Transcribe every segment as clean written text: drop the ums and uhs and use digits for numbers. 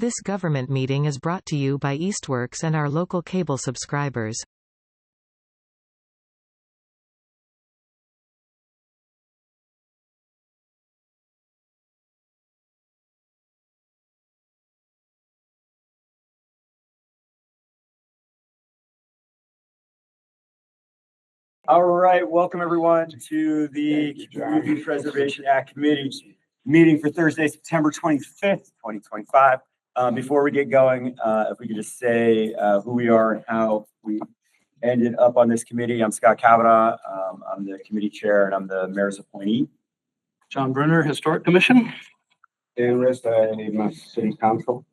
This government meeting is brought to you by Eastworks and our local cable subscribers. All right, welcome everyone to the Community Preservation Act Committee meeting for Thursday, September 25th, 2025. Before we get going, if we could just say who we are and how we ended up on this committee. I'm Scott Kavanaugh. I'm the committee chair and I'm the mayor's appointee. John Brenner, Historic Commission. Dan Rist, I need my city council.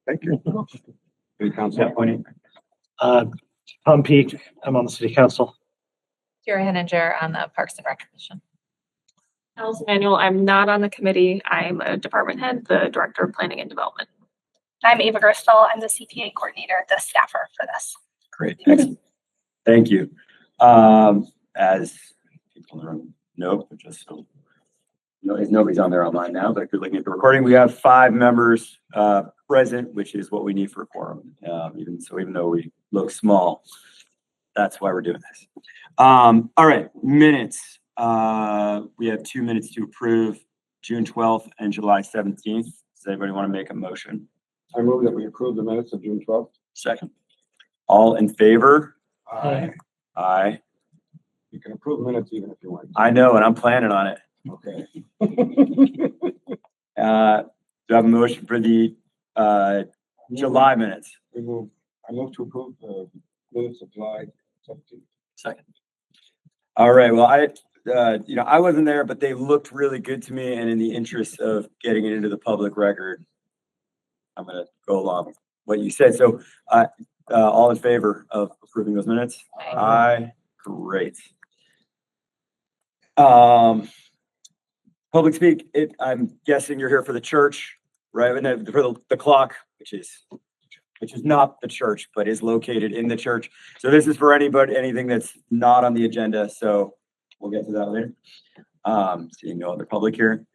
Thank you. City council appointee. Tom Peak, I'm on the city council. Jerry Henninger on the Parks and Rec Commission. Alice Manuel, I'm not on the committee. I'm a department head, the director of planning and development. I'm Ava Gerstel. I'm the CPA coordinator, the staffer for this. Great. Excellent. Thank you. As people in the room know, just so nobody's on there online now, but if you're looking at the recording, we have 5 members present, which is what we need for a quorum. Even though we look small, that's why we're doing this. All right, minutes. We have 2 minutes to approve, June 12th and July 17th. Does anybody want to make a motion? I move that we approve the minutes of June 12th. Second. All in favor? Aye. Aye. You can approve minutes even if you want. I know, and I'm planning on it. Okay. Do I have a motion for the July minutes? I move to approve the minutes of July 17th. Second. All right, well, I wasn't there, but they looked really good to me, and in the interest of getting it into the public record, I'm gonna go along with what you said. So, all in favor of approving those minutes? Aye. Great. Public speak. I'm guessing you're here for the church, right? And then for the clock, which is not the church, but is located in the church. So this is for anything that's not on the agenda. So we'll get to that later. Seeing no other public here.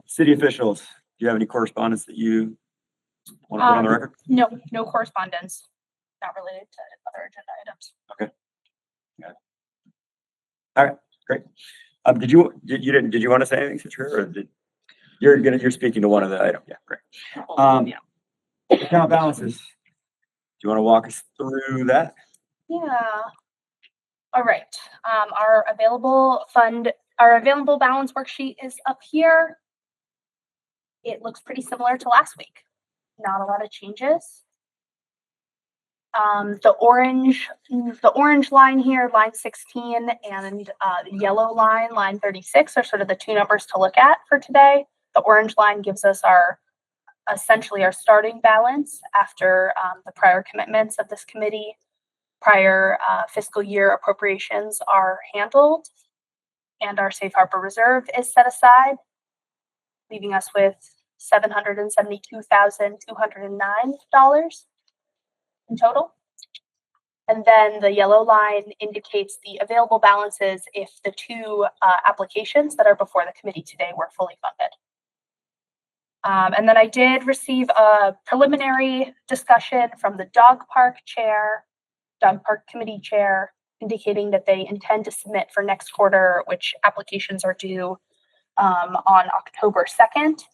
City officials, do you have any correspondence that you want to put on the record? No correspondence, not related to other agenda items. Okay. Yeah. All right, great. Did you want to say anything, Citrus, or you're speaking to one of the items? Yeah, great. Account balances. Do you want to walk us through that? Yeah. All right. Our available balance worksheet is up here. It looks pretty similar to last week. Not a lot of changes. The orange line here, line 16, and the yellow line 36 are sort of the 2 numbers to look at for today. The orange line gives us essentially our starting balance after the prior commitments of this committee. Prior fiscal year appropriations are handled, and our safe harbor reserve is set aside, leaving us with $772,209 in total. And then the yellow line indicates the available balances if the 2 applications that are before the committee today were fully funded. And then I did receive a preliminary discussion from the dog park committee chair, indicating that they intend to submit for next quarter, which applications are due on October 2nd.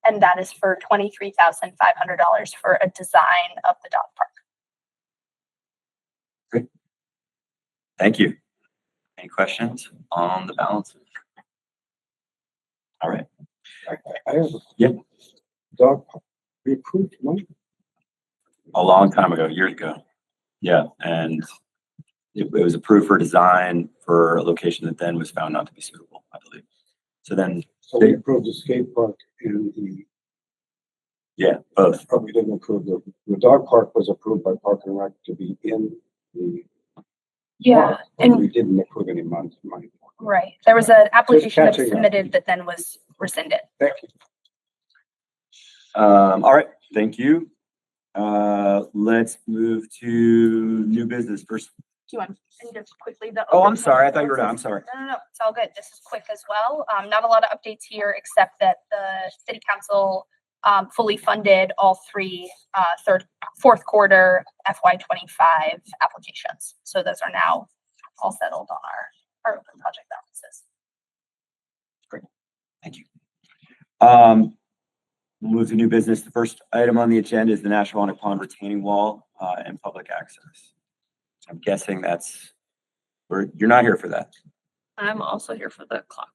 And that is for $23,500 for a design of the dog park. Great. Thank you. Any questions on the balances? All right. I have Yeah. Dog park. We approved one. A long time ago, years ago. Yeah, and it was approved for design for a location that then was found not to be suitable, I believe. So then, So we approved the skate park and yeah, both. probably didn't approve the dog park was approved by Park and Rec to be in the park, and we didn't approve any money. Right. There was an application that was catching up. submitted that then was rescinded. Thank you. All right, thank you. Let's move to new business first. Do you want me to quickly? Oh, I'm sorry. I thought you were done. I'm sorry. No, it's all good. This is quick as well. Not a lot of updates here, except that the city council fully funded all three fourth quarter FY25 applications. So those are now all settled on our open project balances. Thank you. We'll move to new business. The first item on the agenda is the Nashwauk Pond retaining wall and public access. I'm guessing you're not here for that. I'm also here for the clock.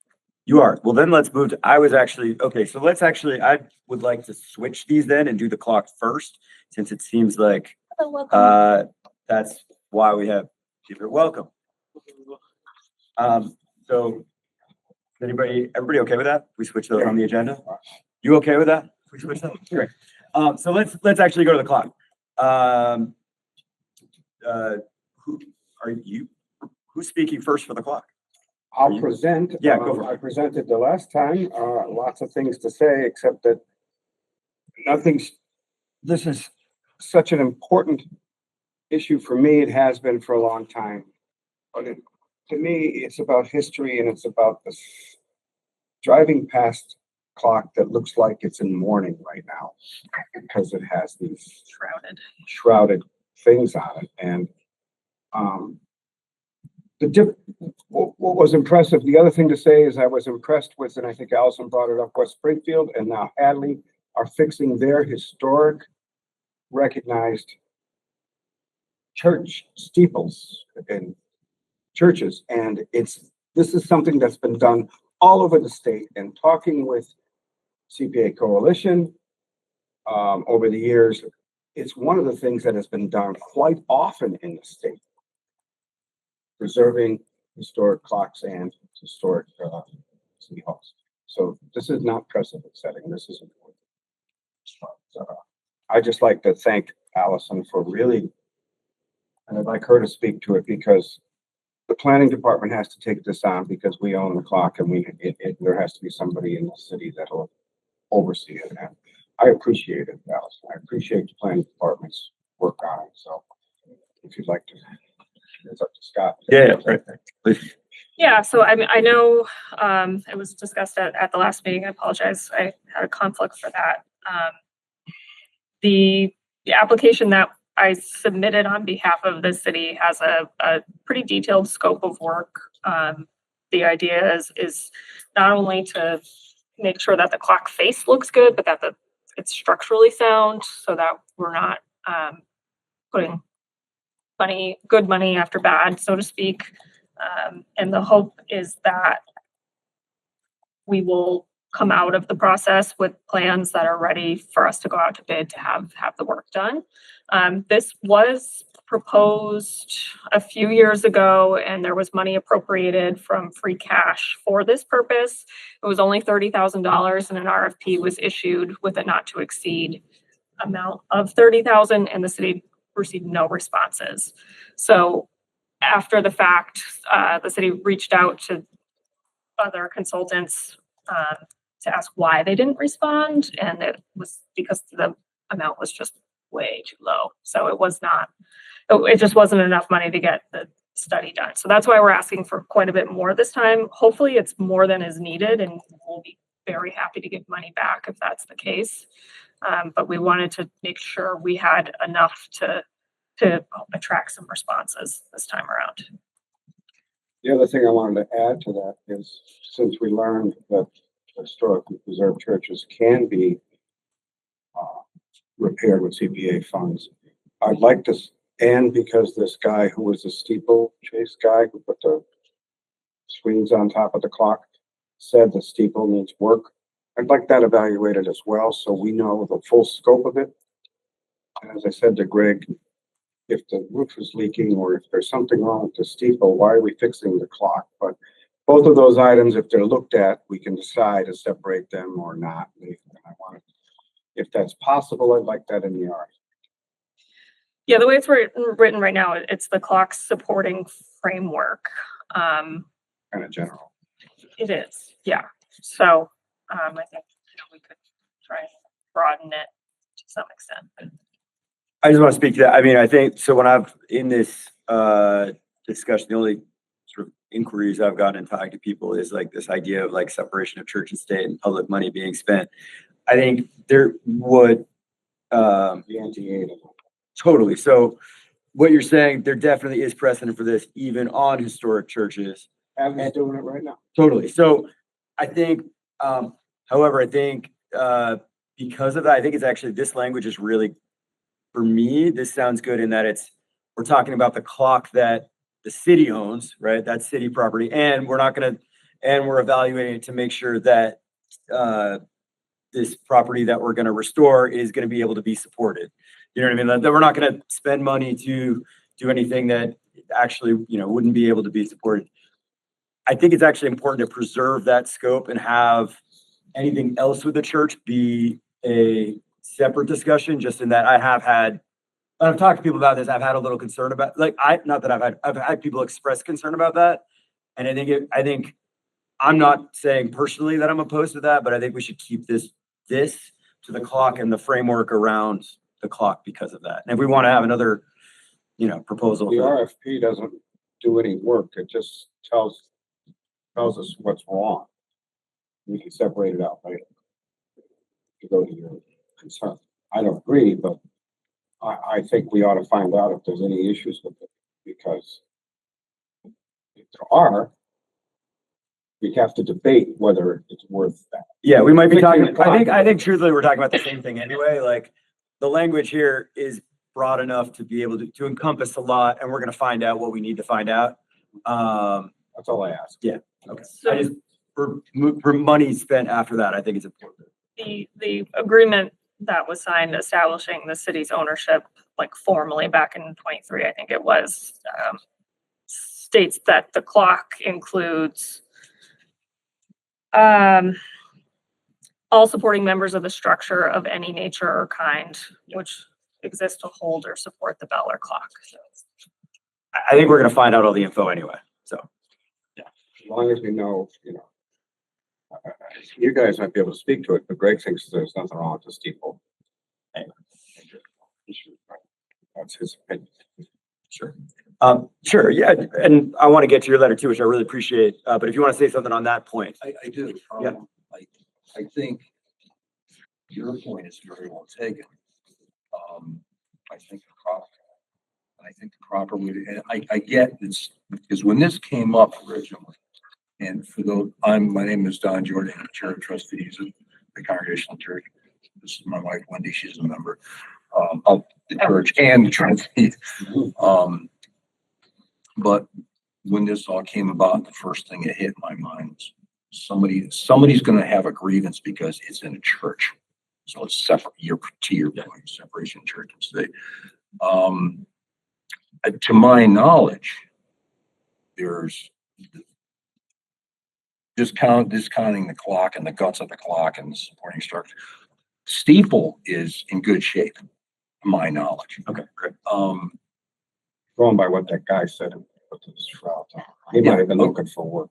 You are. Well, then let's move to, I would like to switch these then and do the clock first, since it seems like that's why we have, you're welcome. So everybody okay with that? We switch those on the agenda? You okay with that? We switch them? Great. So let's actually go to the clock. Who's speaking first for the clock? I'll present. Yeah, go for it. I presented the last time, lots of things to say, except that this is such an important issue for me. It has been for a long time. But to me, it's about history, and it's about this driving past clock that looks like it's in mourning right now because it has these shrouded things on it. And what was impressive, the other thing to say is I was impressed with, and I think Allison brought it up, West Springfield and now Hadley are fixing their historic recognized church steeples and churches. And this is something that's been done all over the state, and talking with CPA Coalition over the years, it's one of the things that has been done quite often in the state, preserving historic clocks and historic city halls. So this is not precedent setting. This is important. I'd just like to thank Allison for really, and I'd like her to speak to it, because the planning department has to take this on, because we own the clock, and there has to be somebody in the city that'll oversee it. And I appreciate it, Allison. I appreciate the planning department's work on it. So if you'd like to, it's up to Scott. Yeah, right. Please. Yeah, so I know it was discussed at the last meeting. I apologize. I had a conflict for that. The application that I submitted on behalf of the city has a pretty detailed scope of work. The idea is not only to make sure that the clock face looks good, but that it's structurally sound, so that we're not putting good money after bad, so to speak. And the hope is that we will come out of the process with plans that are ready for us to go out to bid to have the work done. This was proposed a few years ago, and there was money appropriated from free cash for this purpose. It was only $30,000, and an RFP was issued with a not to exceed amount of $30,000, and the city received no responses. So after the fact, the city reached out to other consultants to ask why they didn't respond, and it was because the amount was just way too low. So it just wasn't enough money to get the study done. So that's why we're asking for quite a bit more this time. Hopefully it's more than is needed, and we'll be very happy to give money back if that's the case. But we wanted to make sure we had enough to attract some responses this time around. The other thing I wanted to add to that is, since we learned that historically preserved churches can be repaired with CPA funds, I'd like to, and because this guy who was a steeplechase guy who put the swings on top of the clock said the steeple needs work, I'd like that evaluated as well, so we know the full scope of it. And as I said to Greg, if the roof is leaking or if there's something wrong with the steeple, why are we fixing the clock? But both of those items, if they're looked at, we can decide to separate them or not. If that's possible, I'd like that in the RFP. Yeah, the way it's written right now, it's the clock supporting framework. Kind of general. It is, yeah. So I think we could try and broaden it to some extent. But I just want to speak to that. I mean, I think, so when I've in this discussion, the only sort of inquiries I've gotten and talking to people is like this idea of like separation of church and state and public money being spent. I think there would, The NTA. totally. So what you're saying, there definitely is precedent for this, even on historic churches. Abby's doing it right now. Totally. So I think, however, I think, because of that, I think it's actually, this language is really, for me, this sounds good in that we're talking about the clock that the city owns, right? That's city property. And we're evaluating it to make sure that, this property that we're gonna restore is gonna be able to be supported. You know what I mean? That we're not gonna spend money to do anything that actually, wouldn't be able to be supported. I think it's actually important to preserve that scope and have anything else with the church be a separate discussion, just in that I've talked to people about this. I've had a little concern about, I've had people express concern about that. And I think I'm not saying personally that I'm opposed to that, but I think we should keep this to the clock and the framework around the clock because of that. And if we want to have another, proposal. The RFP doesn't do any work. It just tells us what's wrong. We can separate it out later. To go to your concern. I don't agree, but I think we ought to find out if there's any issues with it, because if there are, we have to debate whether it's worth that. Yeah, we might be talking, 15 o'clock. I think truthfully, we're talking about the same thing anyway. Like, the language here is broad enough to be able to encompass a lot, and we're gonna find out what we need to find out. That's all I ask. Yeah, okay. So For money spent after that, I think it's important. the agreement that was signed establishing the city's ownership, like formally back in 23, I think it was, states that the clock includes all supporting members of the structure of any nature or kind which exist to hold or support the bell or clock. So I think we're gonna find out all the info anyway, so. As long as we know, you guys might be able to speak to it, but Greg thinks there's nothing wrong with the steeple. That's his opinion. Sure. Sure, yeah, and I want to get to your letter too, which I really appreciate, but if you want to say something on that point. I do. Yeah. I think your point is very well taken. I think the proper way to, and I get this, because when this came up originally, and for those, my name is Don Jordan, I'm Chair of Trustees of the Congregational Church. This is my wife, Wendy, she's a member of the church and the trustees. But when this all came about, the first thing that hit my mind was somebody's going to have a grievance because it's in a church. So it's separate, to your point, separation of church and state. To my knowledge, there's discounting the clock and the guts of the clock and the supporting structure. Steeple is in good shape, to my knowledge. Okay, great. Going by what that guy said, and put the shroud on. He might have been looking for work.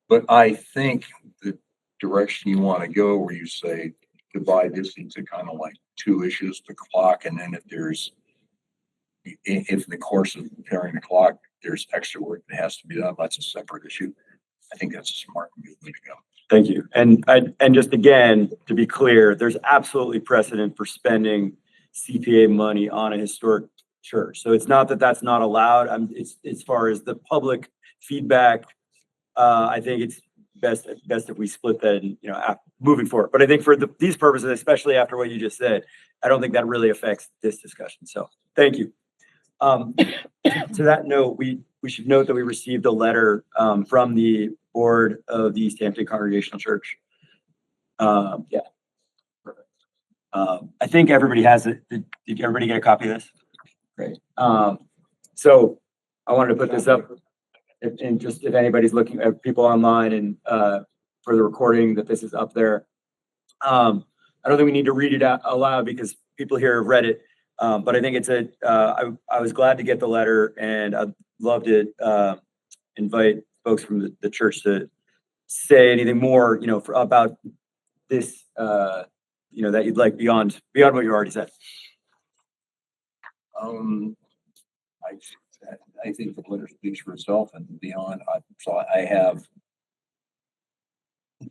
But I think the direction you want to go, where you say divide this into kind of like two issues, the clock, and then if in the course of repairing the clock, there's extra work that has to be done, that's a separate issue. I think that's a smart way to go. Thank you. And just again, to be clear, there's absolutely precedent for spending CPA money on a historic church. So it's not that that's not allowed. It's as far as the public feedback, I think it's best if we split that, and, moving forward. But I think for these purposes, especially after what you just said, I don't think that really affects this discussion. So thank you. To that note, we should note that we received a letter from the board of the Easthampton Congregational Church. Yeah. Perfect. I think everybody has it. Did everybody get a copy of this? Great. So I wanted to put this up, and just if anybody's looking at people online and for the recording, that this is up there. I don't think we need to read it out aloud because people here have read it. But I think it's I was glad to get the letter, and I'd love to invite folks from the church to say anything more, about this, that you'd like beyond what you already said. I think the letter speaks for itself and beyond. So I have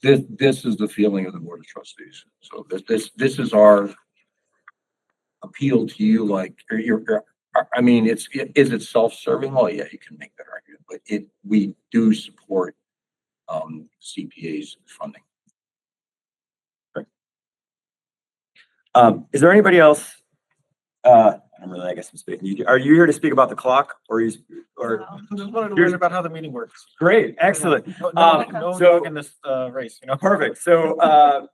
This is the feeling of the Board of Trustees. So this is our appeal to you, like, I mean, is it self-serving? Oh, yeah, you can make that argument, but we do support, CPA's funding. Is there anybody else? I don't really, I guess I'm speaking. Are you here to speak about the clock or I just wanted to learn about how the meeting works. Great, excellent. No so- dog in this race, you know? Perfect. So,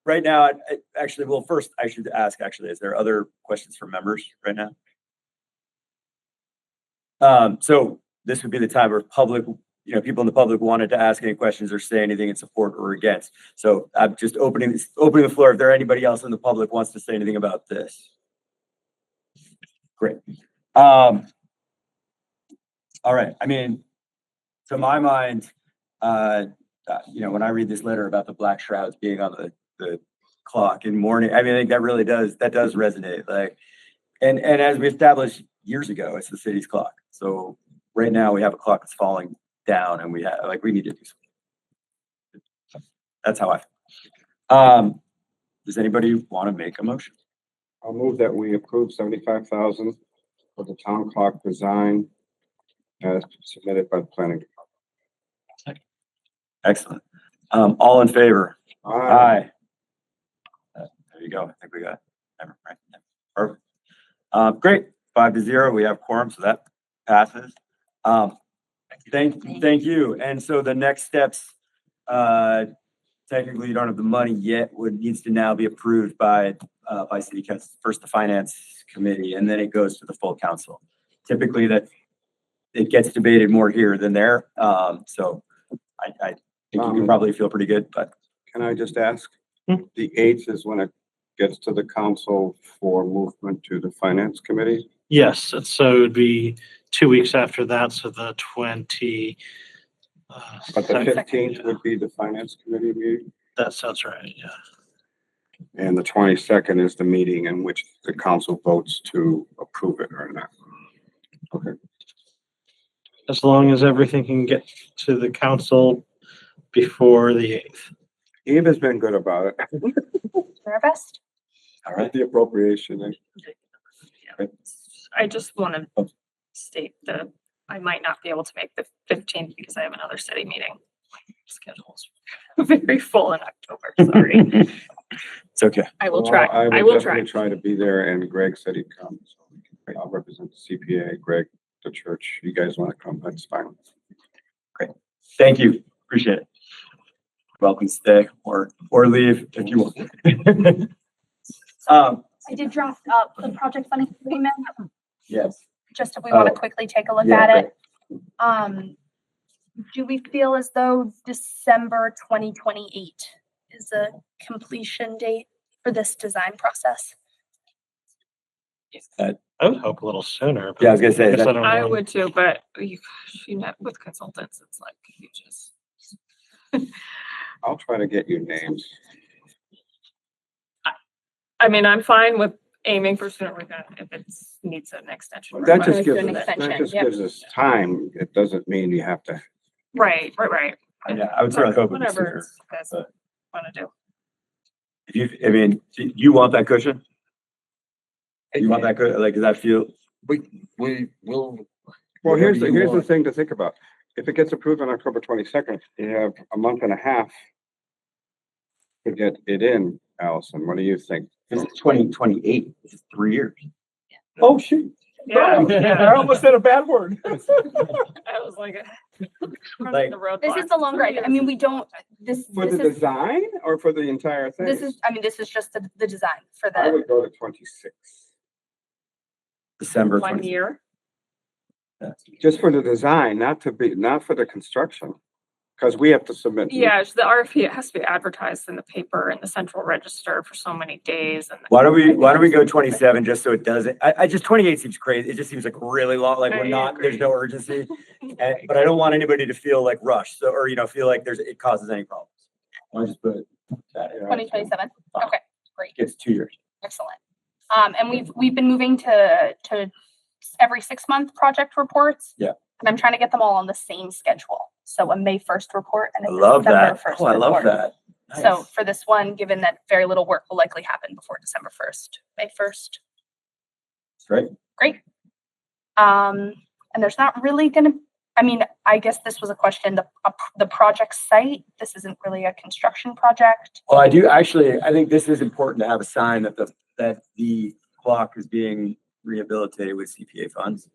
right now, actually, well, first I should ask, actually, is there other questions from members right now? So this would be the time where public, people in the public wanted to ask any questions or say anything in support or against. So I'm just opening the floor. If there anybody else in the public wants to say anything about this. Great. All right. I mean, to my mind, when I read this letter about the black shrouds being on the clock in morning, I mean, I think that really does resonate. Like, and as we established years ago, it's the city's clock. So right now we have a clock that's falling down, and we need to do something. That's how I feel. Does anybody want to make a motion? I'll move that we approve 75,000 for the town clock design as submitted by the planning department. Excellent. All in favor? Aye. There you go. I think we got it. Right. Perfect. Great. 5-0. We have quorum, so that passes. Thank you. And so the next steps, technically you don't have the money yet, needs to now be approved by city council, first the finance committee, and then it goes to the full council. Typically that it gets debated more here than there. So I think you can probably feel pretty good, but. Can I just ask? The 8th is when it gets to the council for movement to the finance committee? Yes, so it would be 2 weeks after that, so the 20. But the 15th would be the finance committee meeting? That sounds right, yeah. And the 22nd is the meeting in which the council votes to approve it or not. Okay. As long as everything can get to the council before the 8th. Eve has been good about it. Our best. All right. The appropriation. I just want to state that I might not be able to make the 15th because I have another city meeting. My schedule's very full in October, sorry. It's okay. I will Well, try. I will try. definitely try to be there, and Greg said he'd come. So I'll represent the CPA, Greg, the church. You guys want to come, that's fine. Great. Thank you. Appreciate it. Welcome to stay or leave if you want. I did draft up the project funding agreement, Yes. just if we want to Oh. quickly take a look Yeah, at it. Do we feel as though December 2028 is a completion date for this design process? I would hope a little sooner. but Yeah, I was gonna say, I guess that- I don't I know. would too, but you met with consultants, it's like you just. I'll try to get you names. I mean, I'm fine with aiming for sooner if it needs an extension. That but- just gives an us, extension, that just yep. gives us time. It doesn't mean you have to. Right. Yeah, I would certainly hope it'd be Whatever sooner. you guys but- want to do. Do you want that cushion? You want that good? Like, does that feel? We will. Well, here's whatever you the want. thing to think about. If it gets approved on October 22nd, you have a month and a half to get it in, Allison. What do you think? It's 2028. It's 3 years. Oh, shoot. Yeah. I almost said a bad word. I was like. Like- This is the longer, I mean, we don't, For the design or for the entire thing? this is just the design for I the, would go to 26. December 1 20. year. Just for the design, not for the construction. Because we have to submit. Yeah, it's the RFP, it has to be advertised in the paper and the central register for so many days and. Why don't we go 27 just so it doesn't, I just 28 seems crazy. It just seems like really long, like I there's agree. no urgency. But I don't want anybody to feel like rushed, so, or, feel like it causes any problems. I just put that in. 2027. Okay, great, It's 2 years. excellent. And we've been moving to every 6-month project reports. Yeah. And I'm trying to get them all on the same schedule. So a May 1st report and I a love December that. 1st Oh, I love report. that. So Nice. for this one, given that very little work will likely happen before December 1st, May 1st, Great. great. And there's not really gonna, I mean, I guess this was a question, the project site, this isn't really a construction project. Well, I think this is important to have a sign that the clock is being rehabilitated with CPA funds.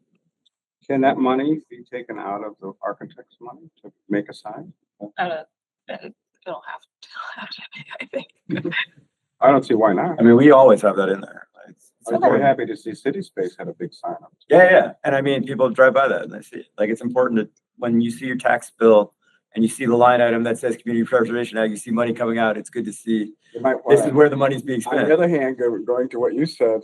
Can that money be taken out of the architect's money to make a sign? It'll have to be, I think. I don't see why not. I mean, we always have that in there. It's I was very important. happy to see City Space had a big sign up. Yeah. And I mean, people drive by that and they see it. Like, it's important that when you see your tax bill and you see the line item that says Community Preservation Act, you see money coming out, it's good to see You might this wanna- is where the money's being On spent. the other hand, going to what you said,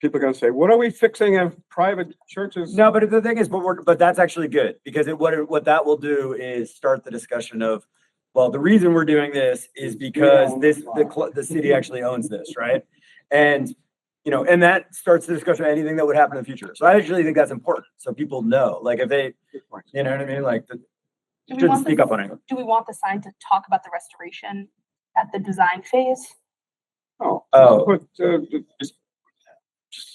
people are gonna say, what are we fixing of private churches? No, but the thing is, but that's actually good because what that will do is start the discussion of, well, the reason we're doing this is because the city actually owns this, right? And, and that starts the discussion of anything that would happen in the future. So I actually think that's important. So people know, like, if they, you know what I mean? Like, Do we shouldn't want speak the- up on anything. Do we want the sign to talk about the restoration at the design phase? Oh, Oh. but,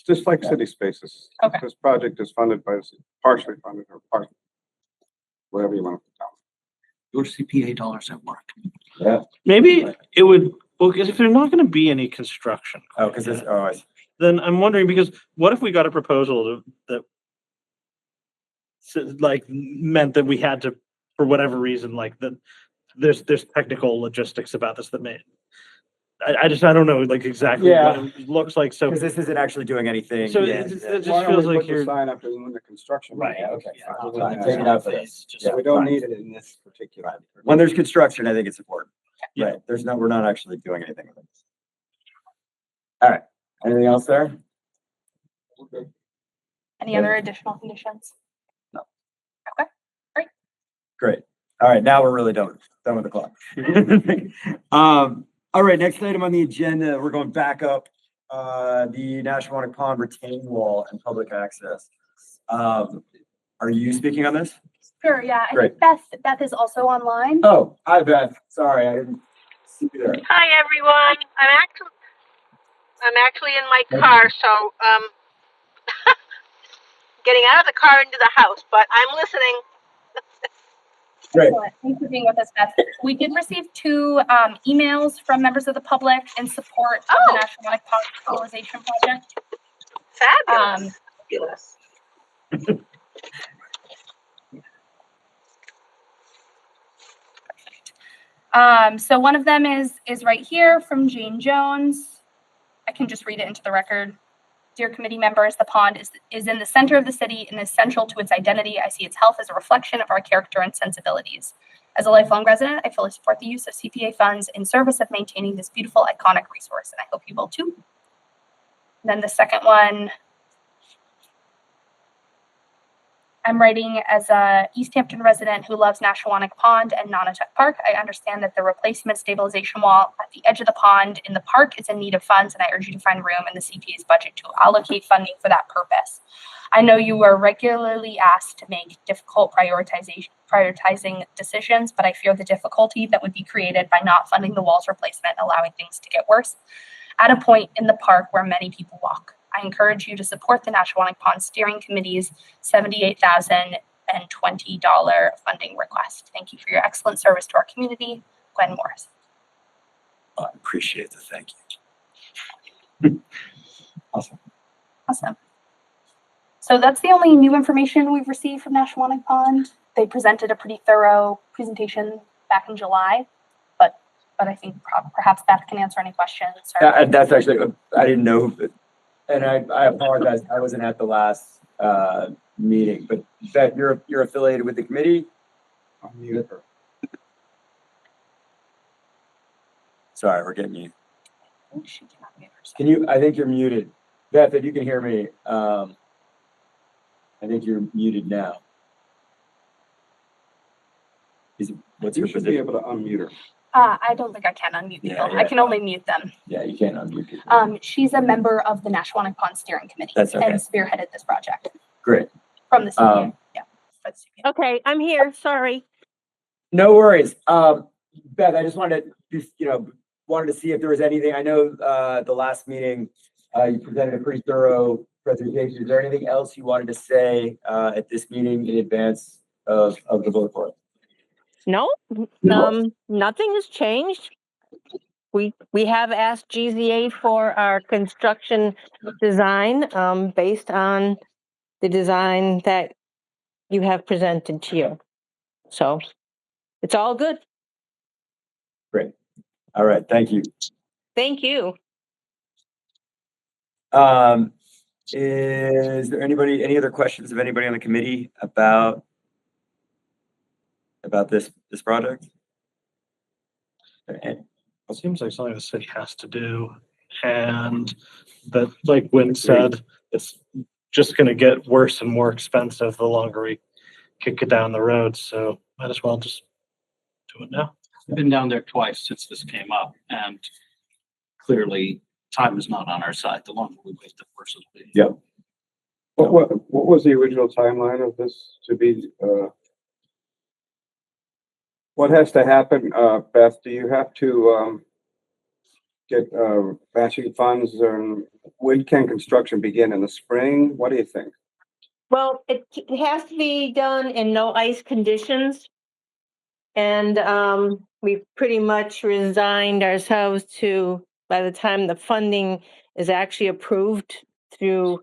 just like City Spaces. Okay. This project is funded by, partially funded or partially, whatever you want to put down. Your CPA dollars at work. Yeah. Maybe it would, well, because if there's not gonna be any construction, Oh, because this, I see. then I'm wondering, because what if we got a proposal that like meant that we had to, for whatever reason, like that there's technical logistics about this that may, I don't know, like exactly what it looks like, so. Because this isn't actually doing anything. So Yeah, it just Why don't feels we like put the you're. sign up when the construction. Right, okay, Fine. fine. Take it out for this. So we don't need it in this particular. When there's construction, I think it's important. Yeah. Right. We're not actually doing anything with it. All right. Anything else there? Any other additional conditions? No. Okay, Great. All right. Now we're really done with the clock. All right. Next item on the agenda, we're going back up, the Nashwauk Pond retaining wall and public access. Are you speaking on this? sure, yeah, I Great. think Beth is also online. Oh, hi, Beth. Sorry, I didn't see you there. Hi, everyone. I'm actually in my car, so getting out of the car into the house, but I'm listening. Great. Excellent. Thanks for being with us, Beth. We did receive two emails from members of the public in support of the National Pond Stabilization Project. Fabulous. Fabulous. So one of them is right here from Jane Jones. I can just read it into the record. Dear committee members, the pond is in the center of the city and is central to its identity. I see its health as a reflection of our character and sensibilities. As a lifelong resident, I fully support the use of CPA funds in service of maintaining this beautiful, iconic resource, and I hope you will too. And then the second one, I'm writing as a Easthampton resident who loves Nashwauk Pond and Nonotuck Park. I understand that the replacement stabilization wall at the edge of the pond in the park is in need of funds, and I urge you to find room in the CPA's budget to allocate funding for that purpose. I know you are regularly asked to make difficult prioritizing decisions, but I fear the difficulty that would be created by not funding the wall's replacement, allowing things to get worse at a point in the park where many people walk. I encourage you to support the Nashwauk Pond Steering Committee's $78,020 funding request. Thank you for your excellent service to our community, Gwen Morris. I appreciate the thank you. Awesome. Awesome. So that's the only new information we've received from Nashwauk Pond. They presented a pretty thorough presentation back in July, but I think perhaps Beth can answer any questions. That's actually, I didn't know, and I apologize, I wasn't at the last meeting, but Beth, you're affiliated with the committee? Sorry, we're getting you. She cannot mute herself. Can you, I think you're muted. Beth, if you can hear me, I think you're muted now. What's You your should be position? able to unmute her. I don't think I can unmute Yeah, people. yeah. I can only mute them. Yeah, you can't unmute people. She's a member of the Nashwauk Pond Steering Committee That's okay. and spearheaded this project Great. from the CPA. Yeah. for the CPA. Okay, I'm here. Sorry. No worries. Beth, I just wanted to, wanted to see if there was anything. I know, the last meeting, you presented a pretty thorough presentation. Is there anything else you wanted to say, at this meeting in advance of the vote for it? No, nothing has changed. We have asked GZA for our construction design, based on the design that you have presented to you. So it's all good. Great. All right. Thank you. Thank you. Is there any other questions of anybody on the committee about this project? It seems like something the city has to do, and that, like Wynn said, it's just gonna get worse and more expensive the longer we kick it down the road, so might as well just do it now. I've been down there twice since this came up, and clearly time is not on our side. The longer we wait, the worse it'll be. Yep. What was the original timeline of this to be, what has to happen, Beth? Do you have to, get, matching funds, and when can construction begin, in the spring? What do you think? Well, it has to be done in no ice conditions. And we've pretty much resigned ourselves to, by the time the funding is actually approved through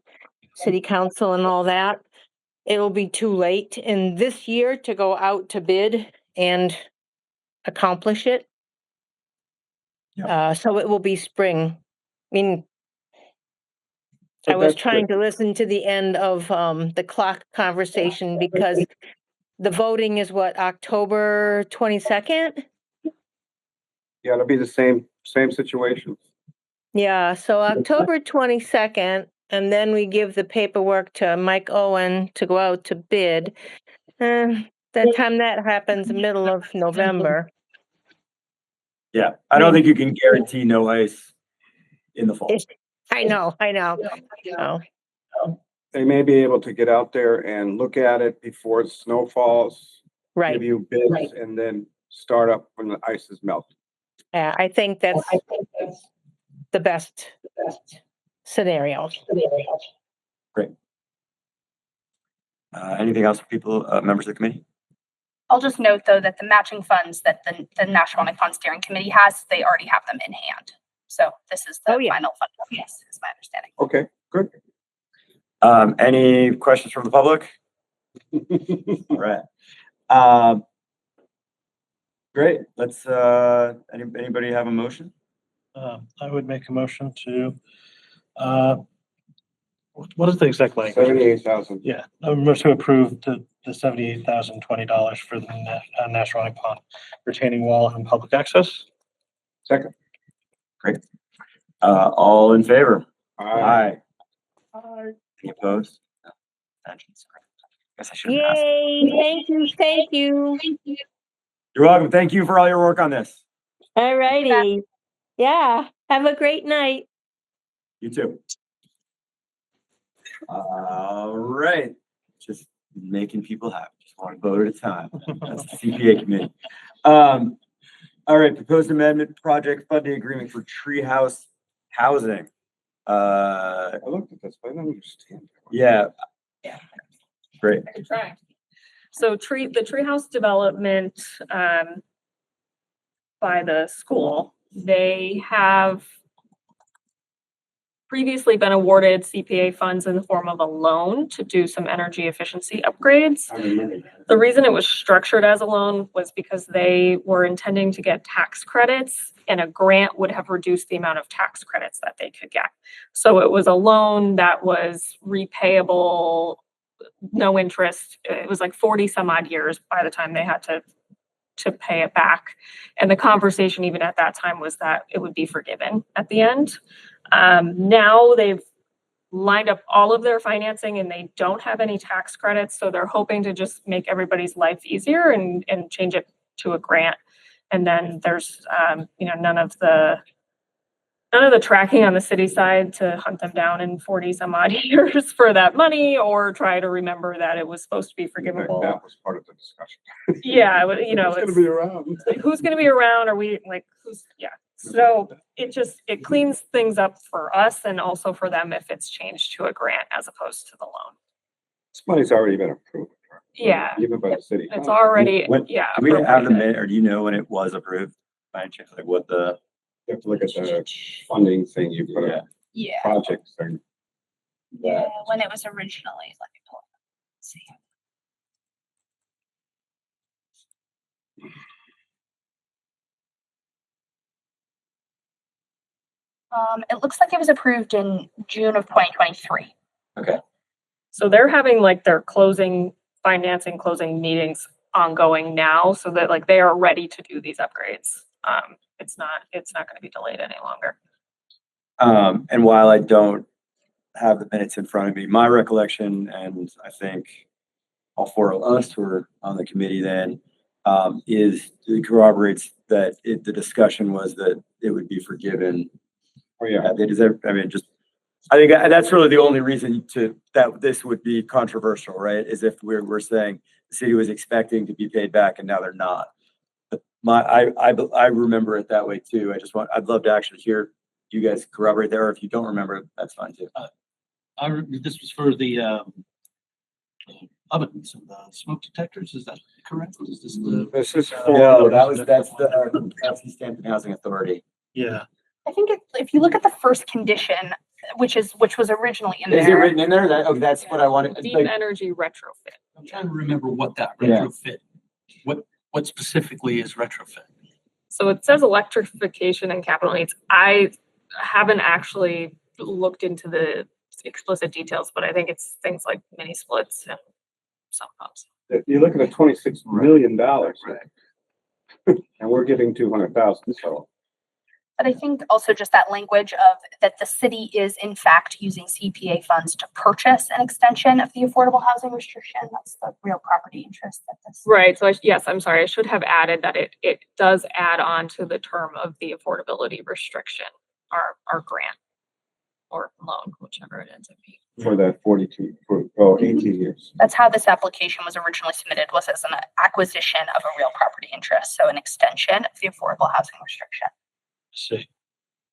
city council and all that, it'll be too late in this year to go out to bid and accomplish it. So it will be spring. I mean, I was trying to listen to the end of the clock conversation because the voting is what, October 22nd? Yeah, it'll be the same situation. Yeah, so October 22nd, and then we give the paperwork to Mike Owen to go out to bid. The time that happens, middle of November. Yeah, I don't think you can guarantee no ice in the fall. I know. Oh. They may be able to get out there and look at it before the snow falls. Right. Give you bids and then start up when the ice is melted. Yeah, I think that's the best scenario. Great. Anything else for people, members of the committee? I'll just note, though, that the matching funds that the National Night Fund Steering Committee has, they already have them in hand. So this is the final fund, yes, is my understanding. Okay, good. Any questions from the public? All right. Great. Let's, anybody have a motion? I would make a motion to, what is the exact language? 78,000. Yeah, a motion to approve the $78,020 for the National Night Pond retaining wall and public access. Second. Great. All in favor? Aye. Any opposed? No. Abstentions? Guess I shouldn't ask. Yay, thank you. You're welcome. Thank you for all your work on this. All righty. Yeah, have a great night. You too. All right. Just making people happy. Just one vote at a time. That's the CPA committee. All right. Proposed amendment project funding agreement for Treehouse Housing. I looked at this, but I don't understand. Yeah. Great. So the treehouse development by the school, they have previously been awarded CPA funds in the form of a loan to do some energy efficiency upgrades. The reason it was structured as a loan was because they were intending to get tax credits, and a grant would have reduced the amount of tax credits that they could get. So it was a loan that was repayable, no interest. It was like 40 some odd years by the time they had to pay it back. And the conversation even at that time was that it would be forgiven at the end. Now they've lined up all of their financing and they don't have any tax credits. So they're hoping to just make everybody's life easier and change it to a grant. And then there's, none of the none of the tracking on the city side to hunt them down in 40 some odd years for that money or try to remember that it was supposed to be forgivable. That was part of the discussion. Yeah, you know, Who's gonna it's be around? like, who's gonna be around? Are we like, yeah. So it cleans things up for us and also for them if it's changed to a grant as opposed to the loan. This money's already been approved. Yeah. Even by the city. It's already, When- yeah. Do we have the appropriated. minute, or do you know when it was approved? By any chance, like what the, You have to look at the funding thing, you put yeah, a Yeah, project thing. yeah, when it was originally, let me pull it up. Let's see. It looks like it was approved in June of 2023. okay. So they're having like their financing closing meetings ongoing now so that like they are ready to do these upgrades. It's not gonna be delayed any longer. And while I don't have the minutes in front of me, my recollection, and I think all four of us who were on the committee then, is it corroborates that the discussion was that it would be forgiven. Oh, yeah. They deserve, I mean, just, I think that's really the only reason that this would be controversial, right? Is if we're saying the city was expecting to be paid back and now they're not. But I remember it that way too. I'd love to actually hear you guys corroborate there. If you don't remember, that's fine too. This was for the ovens and the smoke detectors, is that correct? Is this the? This is No, for, that's the Easthampton Housing Authority. Yeah. I think if you look at the first condition, which was originally in Is it there. written in there? That's what I wanted. Deep Like, energy retrofit. I'm trying to remember what that Yeah. retrofit, what specifically is retrofit? So it says electrification and capital needs. I haven't actually looked into the explicit details, but I think it's things like mini splits and some pumps. you look at the $26 million. Right. And we're giving 200,000, so. But I think also just that language of that the city is in fact using CPA funds to purchase an extension of the affordable housing restriction. That's the real property interest that this. Right, so yes, I'm sorry, I should have added that it does add on to the term of the affordability restriction, our grant or loan, whichever it ends up being. For that 18 years. That's how this application was originally submitted, was as an acquisition of a real property interest, so an extension of the affordable housing restriction. See.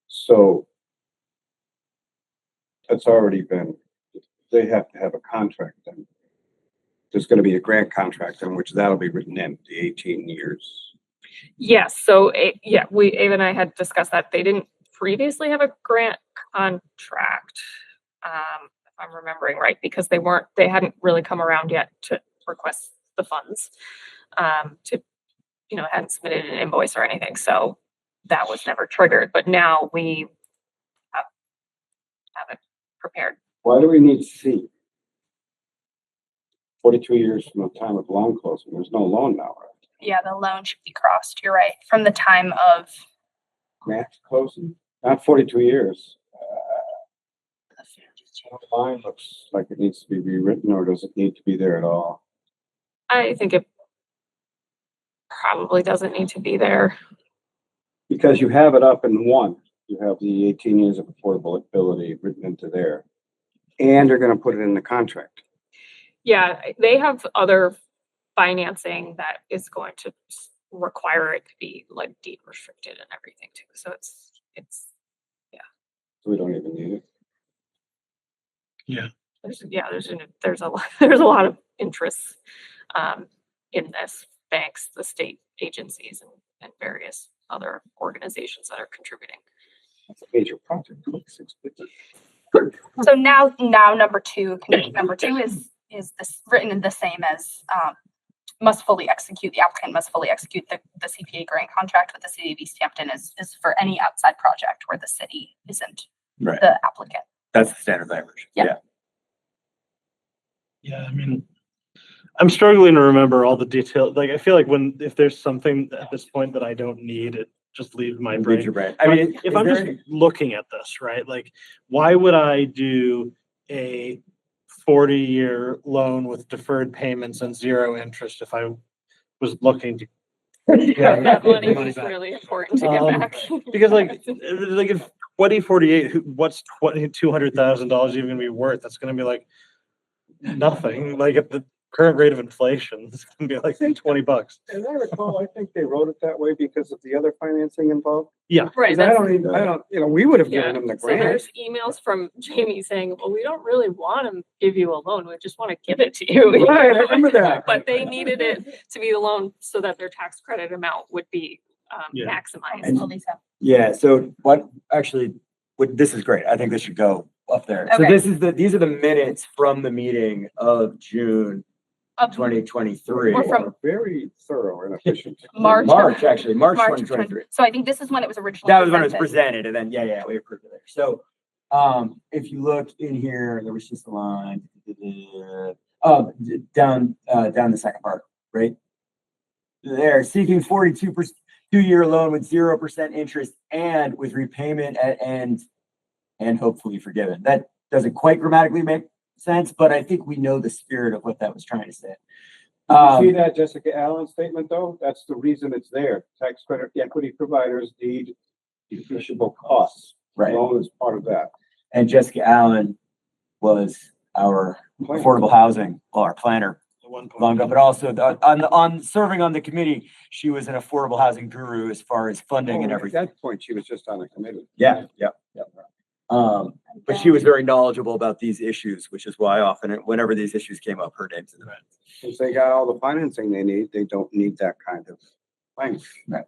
So that's already been, they have to have a contract then. There's gonna be a grant contract in which that'll be written in the 18 years. Yes, so Ava and I had discussed that. They didn't previously have a grant contract. If I'm remembering right, because they hadn't really come around yet to request the funds. Hadn't submitted an invoice or anything, so that was never triggered, but now we have it prepared. Why do we need C? 42 years from the time of loan closing. There's no loan now, right? Yeah, the loan should be crossed, you're right, from the time of. Grant closing, not 42 years. The line looks like it needs to be rewritten, or does it need to be there at all? I think it probably doesn't need to be there. Because you have it up in one, you have the 18 years of affordability written into there. And they're gonna put it in the contract. Yeah, they have other financing that is going to require it to be like deed restricted and everything too. So it's So we don't even need it. there's a lot of interest in this, banks, the state agencies and various other organizations that are contributing. It's a major project. 26 billion. So now number two, condition number two is this written in the same as the applicant must fully execute the CPA grant contract with the city of Easthampton is for any outside project where the city isn't Right. the applicant. That's the standard language. Yeah. Yeah, I mean, I'm struggling to remember all the details. Like, I feel like if there's something at this point that I don't need, it just leaves my Read brain. your brain. I mean, If is I'm there just any- looking at this, right? Like, why would I do a 40-year loan with deferred payments and zero interest if I was looking to? That money money is back. really important to get back. Because like if 2048, what's $200,000 even gonna be worth? That's gonna be like nothing, like at the current rate of inflation, it's gonna be like $20. As I recall, I think they wrote it that way because of the other financing involved. Yeah. Right. 'Cause I don't, we would have given them the So grant. there's emails from Jamie saying, well, we don't really want to give you a loan. We just want to give it to you. Right, I remember that. But they needed it to be a loan so that their tax credit amount would be Yeah. maximized. And- Well, Lisa. Yeah, so this is great. I think this should go up there. So Okay. these are the minutes from the meeting of June Of 2023. Or from- Very thorough and efficient. March. March 20 2023. So I think this is when it was originally. That was when it was presented. presented, and then, yeah, we approved it there. So, if you look in here, there was just a line, down the second part, right? There, seeking 42% 2-year loan with 0% interest and with repayment at end and hopefully forgiven. That doesn't quite grammatically make sense, but I think we know the spirit of what that was trying to say. See that Jessica Allen statement though? That's the reason it's there. Tax credit equity providers need depreciable costs. Right. Loan is part of that. And Jessica Allen was our affordable housing, our planner long ago, but also on serving on the committee, she was an affordable housing guru as far as funding and At everything. that point, she was just on the committee. Yeah. But she was very knowledgeable about these issues, which is why often, whenever these issues came up, her name's in the minutes. Since they got all the financing they need, they don't need that kind of language. Right.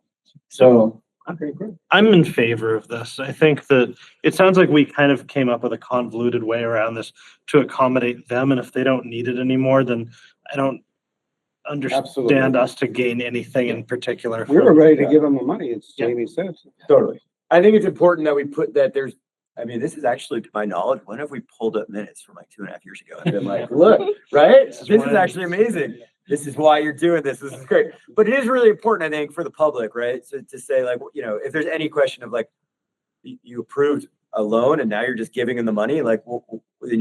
So, Okay, good. I'm in favor of this. I think that it sounds like we kind of came up with a convoluted way around this to accommodate them, and if they don't need it anymore, then I don't Absolutely. understand us to gain anything in particular. We were from- ready to give them the money, as Yeah. Jamie said. totally. I think it's important that we put that this is actually, to my knowledge, when have we pulled up minutes from like 2.5 years ago and been like, look, right? This is actually amazing. This is why you're doing this. This is great. But it is really important, I think, for the public, right? So to say like, if there's any question of like, you approved a loan and now you're just giving them the money, like, then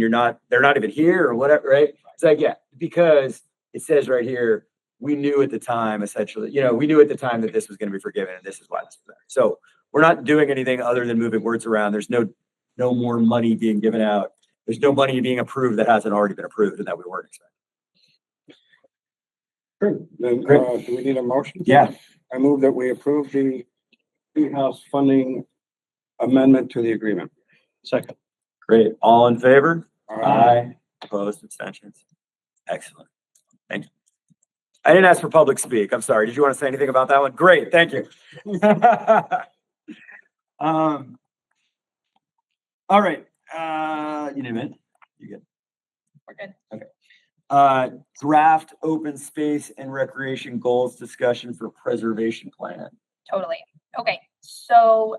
they're not even here or whatever, right? It's like, yeah, because it says right here, we knew at the time, essentially, we knew at the time that this was going to be forgiven and this is why this was there. So we're not doing anything other than moving words around. There's no more money being given out. There's no money being approved that hasn't already been approved and that we weren't expecting. Good. Then, Great. do we need a motion? Yeah. I move that we approve the in-house funding amendment to the agreement. Second. Great. All in favor? Aye. Opposed, abstentions? Excellent. Thank you. I didn't ask for public speak. I'm sorry. Did you want to say anything about that one? Great. Thank you. All right. You need a minute? You good? We're good. Okay. Draft open space and recreation goals discussion for preservation plan. Totally. Okay, so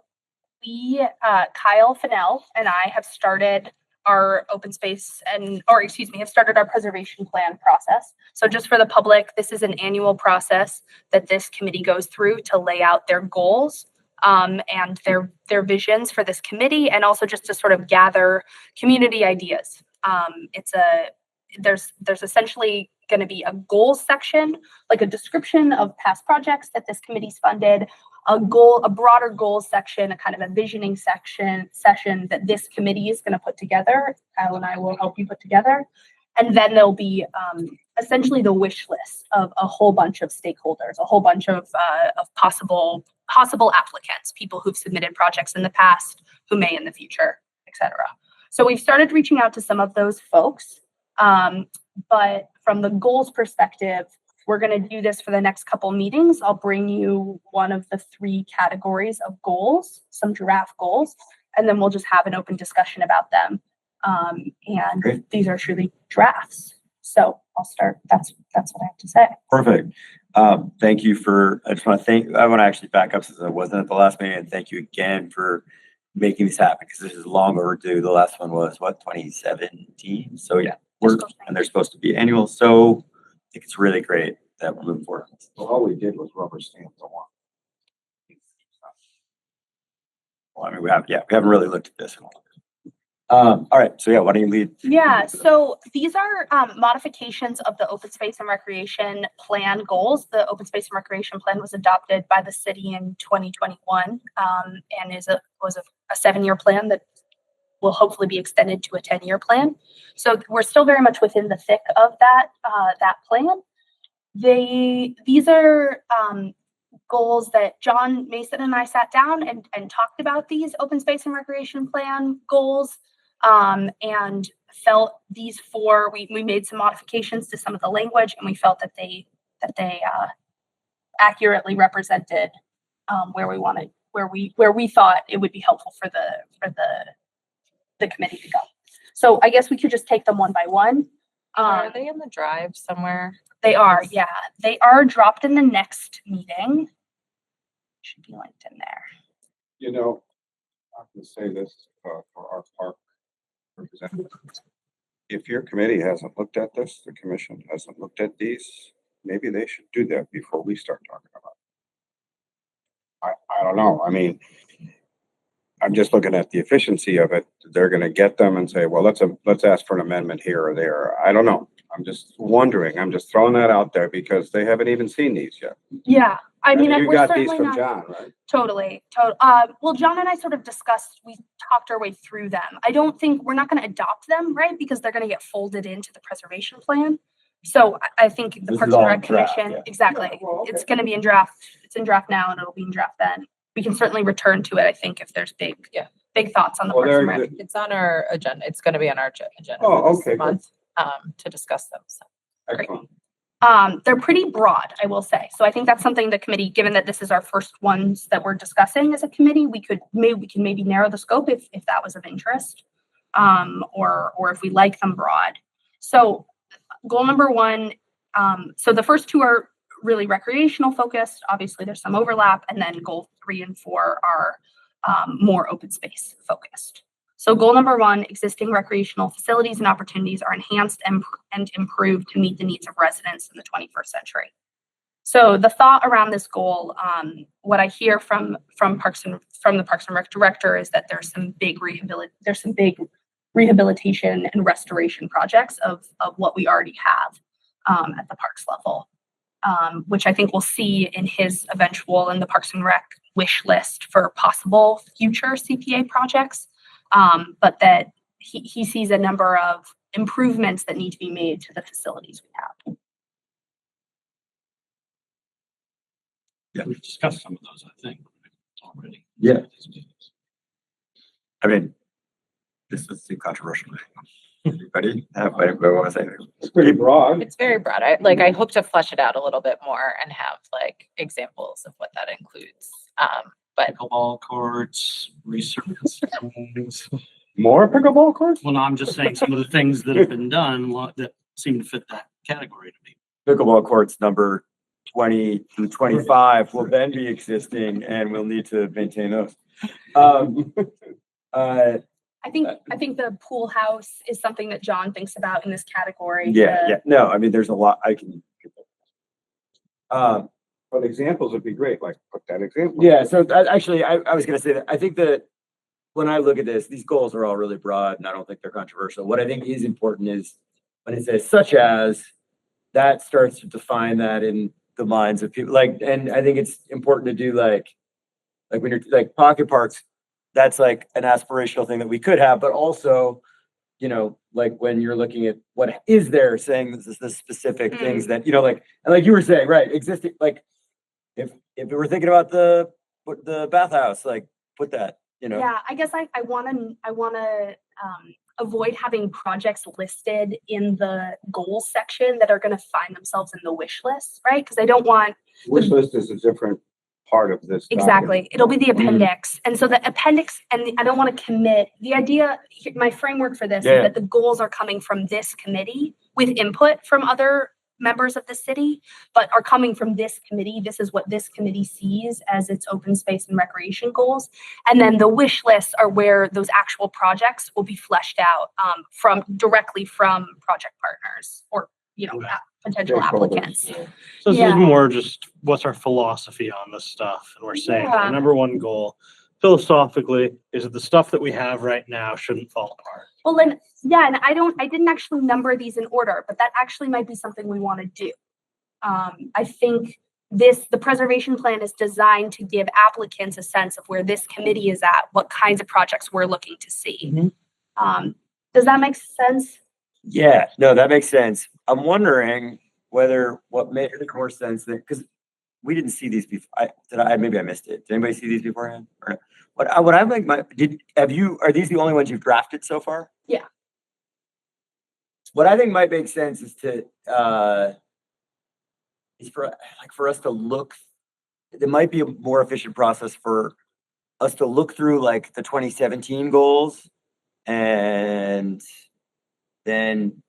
we, Kyle Fennell and I have started our open space have started our preservation plan process. So just for the public, this is an annual process that this committee goes through to lay out their goals and their visions for this committee, and also just to sort of gather community ideas. There's essentially going to be a goals section, like a description of past projects that this committee's funded, a broader goals section, a kind of a visioning session that this committee is going to put together. Kyle and I will help you put together. And then there'll be essentially the wish list of a whole bunch of stakeholders, a whole bunch of possible applicants, people who've submitted projects in the past, who may in the future, etc. So we've started reaching out to some of those folks. But from the goals perspective, we're going to do this for the next couple meetings. I'll bring you one of the 3 categories of goals, some draft goals, and then we'll just have an open discussion about them. And Great. These are truly drafts. So I'll start. That's what I have to say. Perfect. Thank you I want to actually back up since I wasn't at the last meeting, and thank you again for making this happen, because this is long overdue. The last one was 2017. So yeah, and they're supposed to be annual. So I think it's really great that we're moving forward. Well, all we did was rubber stamp the one. Well, I mean, we haven't really looked at this in a while. All right. So yeah, why don't you lead? Yeah, so these are modifications of the open space and recreation plan goals. The open space and recreation plan was adopted by the city in 2021 and was a 7-year plan that will hopefully be extended to a 10-year plan. So we're still very much within the thick of that plan. These are goals that John Mason and I sat down and talked about these open space and recreation plan goals, and felt these 4, we made some modifications to some of the language, and we felt that they accurately represented where we thought it would be helpful for the committee to go. So I guess we could just take them one by one. Are they in the drive somewhere? They are, yeah. They are dropped in the next meeting. Should be linked in there. You know, I'm gonna say this for our park representative. If your committee hasn't looked at this, the commission hasn't looked at these, maybe they should do that before we start talking about it. I don't know. I mean, I'm just looking at the efficiency of it. They're gonna get them and say, well, let's ask for an amendment here or there. I don't know. I'm just wondering. I'm just throwing that out there because they haven't even seen these yet. Yeah, I mean, You we're got these certainly from not John, right? totally. Well, John and I sort of discussed. We talked our way through them. I don't think we're not going to adopt them, right? Because they're going to get folded into the preservation plan. So I think the This Parks is and all Rec in draft, Commission, yeah. exactly. Yeah, well, okay. It's going to be in draft. It's in draft now, and it'll be in draft then. We can certainly return to it. I think if there's big thoughts on the Well, Parks and there- Rec. It's on our agenda. It's going to be on our agenda Oh, for this okay, good. month, to discuss them. So. Excellent. They're pretty broad, I will say. So I think that's something the committee, given that this is our first ones that we're discussing as a committee, we can maybe narrow the scope if that was of interest, or if we like them broad. So goal number 1, so the first 2 are really recreational focused. Obviously, there's some overlap, and then goal 3 and 4 are more open space focused. So goal number 1, existing recreational facilities and opportunities are enhanced and improved to meet the needs of residents in the 21st century. So the thought around this goal, what I hear from the Parks and Rec director is that there's some big rehabilitation and restoration projects of what we already have at the parks level, which I think we'll see in his eventual and the Parks and Rec wish list for possible future CPA projects. But that he sees a number of improvements that need to be made to the facilities we have. Yeah, we've discussed some of those, I think, already. Yeah. I mean, this is too controversial. Anybody want to say anything? It's pretty broad. It's very broad. I hope to flesh it out a little bit more and have examples of what that includes. But Pickleball courts, resurface. More pickleball courts? Well, no, I'm just saying some of the things that have been done that seem to fit that category to me. Pickleball courts number 20 through 25 will then be existing, and we'll need to maintain those. I think the pool house is something that John thinks about in this category. Yeah. No, I mean, there's a lot I can. But examples would be great, like put that example. Yeah, so actually, I was going to say that I think that when I look at this, these goals are all really broad, and I don't think they're controversial. What I think is important is when it says such as, that starts to define that in the minds of people. And I think it's important to do like when you're pocket parks, that's an aspirational thing that we could have, but also, when you're looking at what is there, saying this is the specific things that, and like you were saying, right, existing, if we were thinking about the bathhouse, put that, Yeah, I guess I want to avoid having projects listed in the goals section that are going to find themselves in the wish list, right? Because I don't want Wish list is a different part of this. exactly. It'll be the appendix, and so the appendix, and I don't want to commit. The idea, my framework for this is that the goals are coming from this committee with input from other members of the city, but are coming from this committee. This is what this committee sees as its open space and recreation goals. And then the wish lists are where those actual projects will be fleshed out directly from project partners or, potential applicants. So this Yeah. is more just what's our philosophy on this stuff. And we're saying Yeah. our number 1 goal philosophically is that the stuff that we have right now shouldn't fall apart. Well, then, yeah, and I didn't actually number these in order, but that actually might be something we want to do. I think the preservation plan is designed to give applicants a sense of where this committee is at, what kinds of projects we're looking to see. Does that make sense? Yeah, no, that makes sense. I'm wondering whether what made more sense that, because we didn't see these before. Maybe I missed it. Did anybody see these beforehand? Or, what I'm like, are these the only ones you've drafted so far? Yeah. What I think might make sense is for us to look, there might be a more efficient process for us to look through like the 2017 goals and then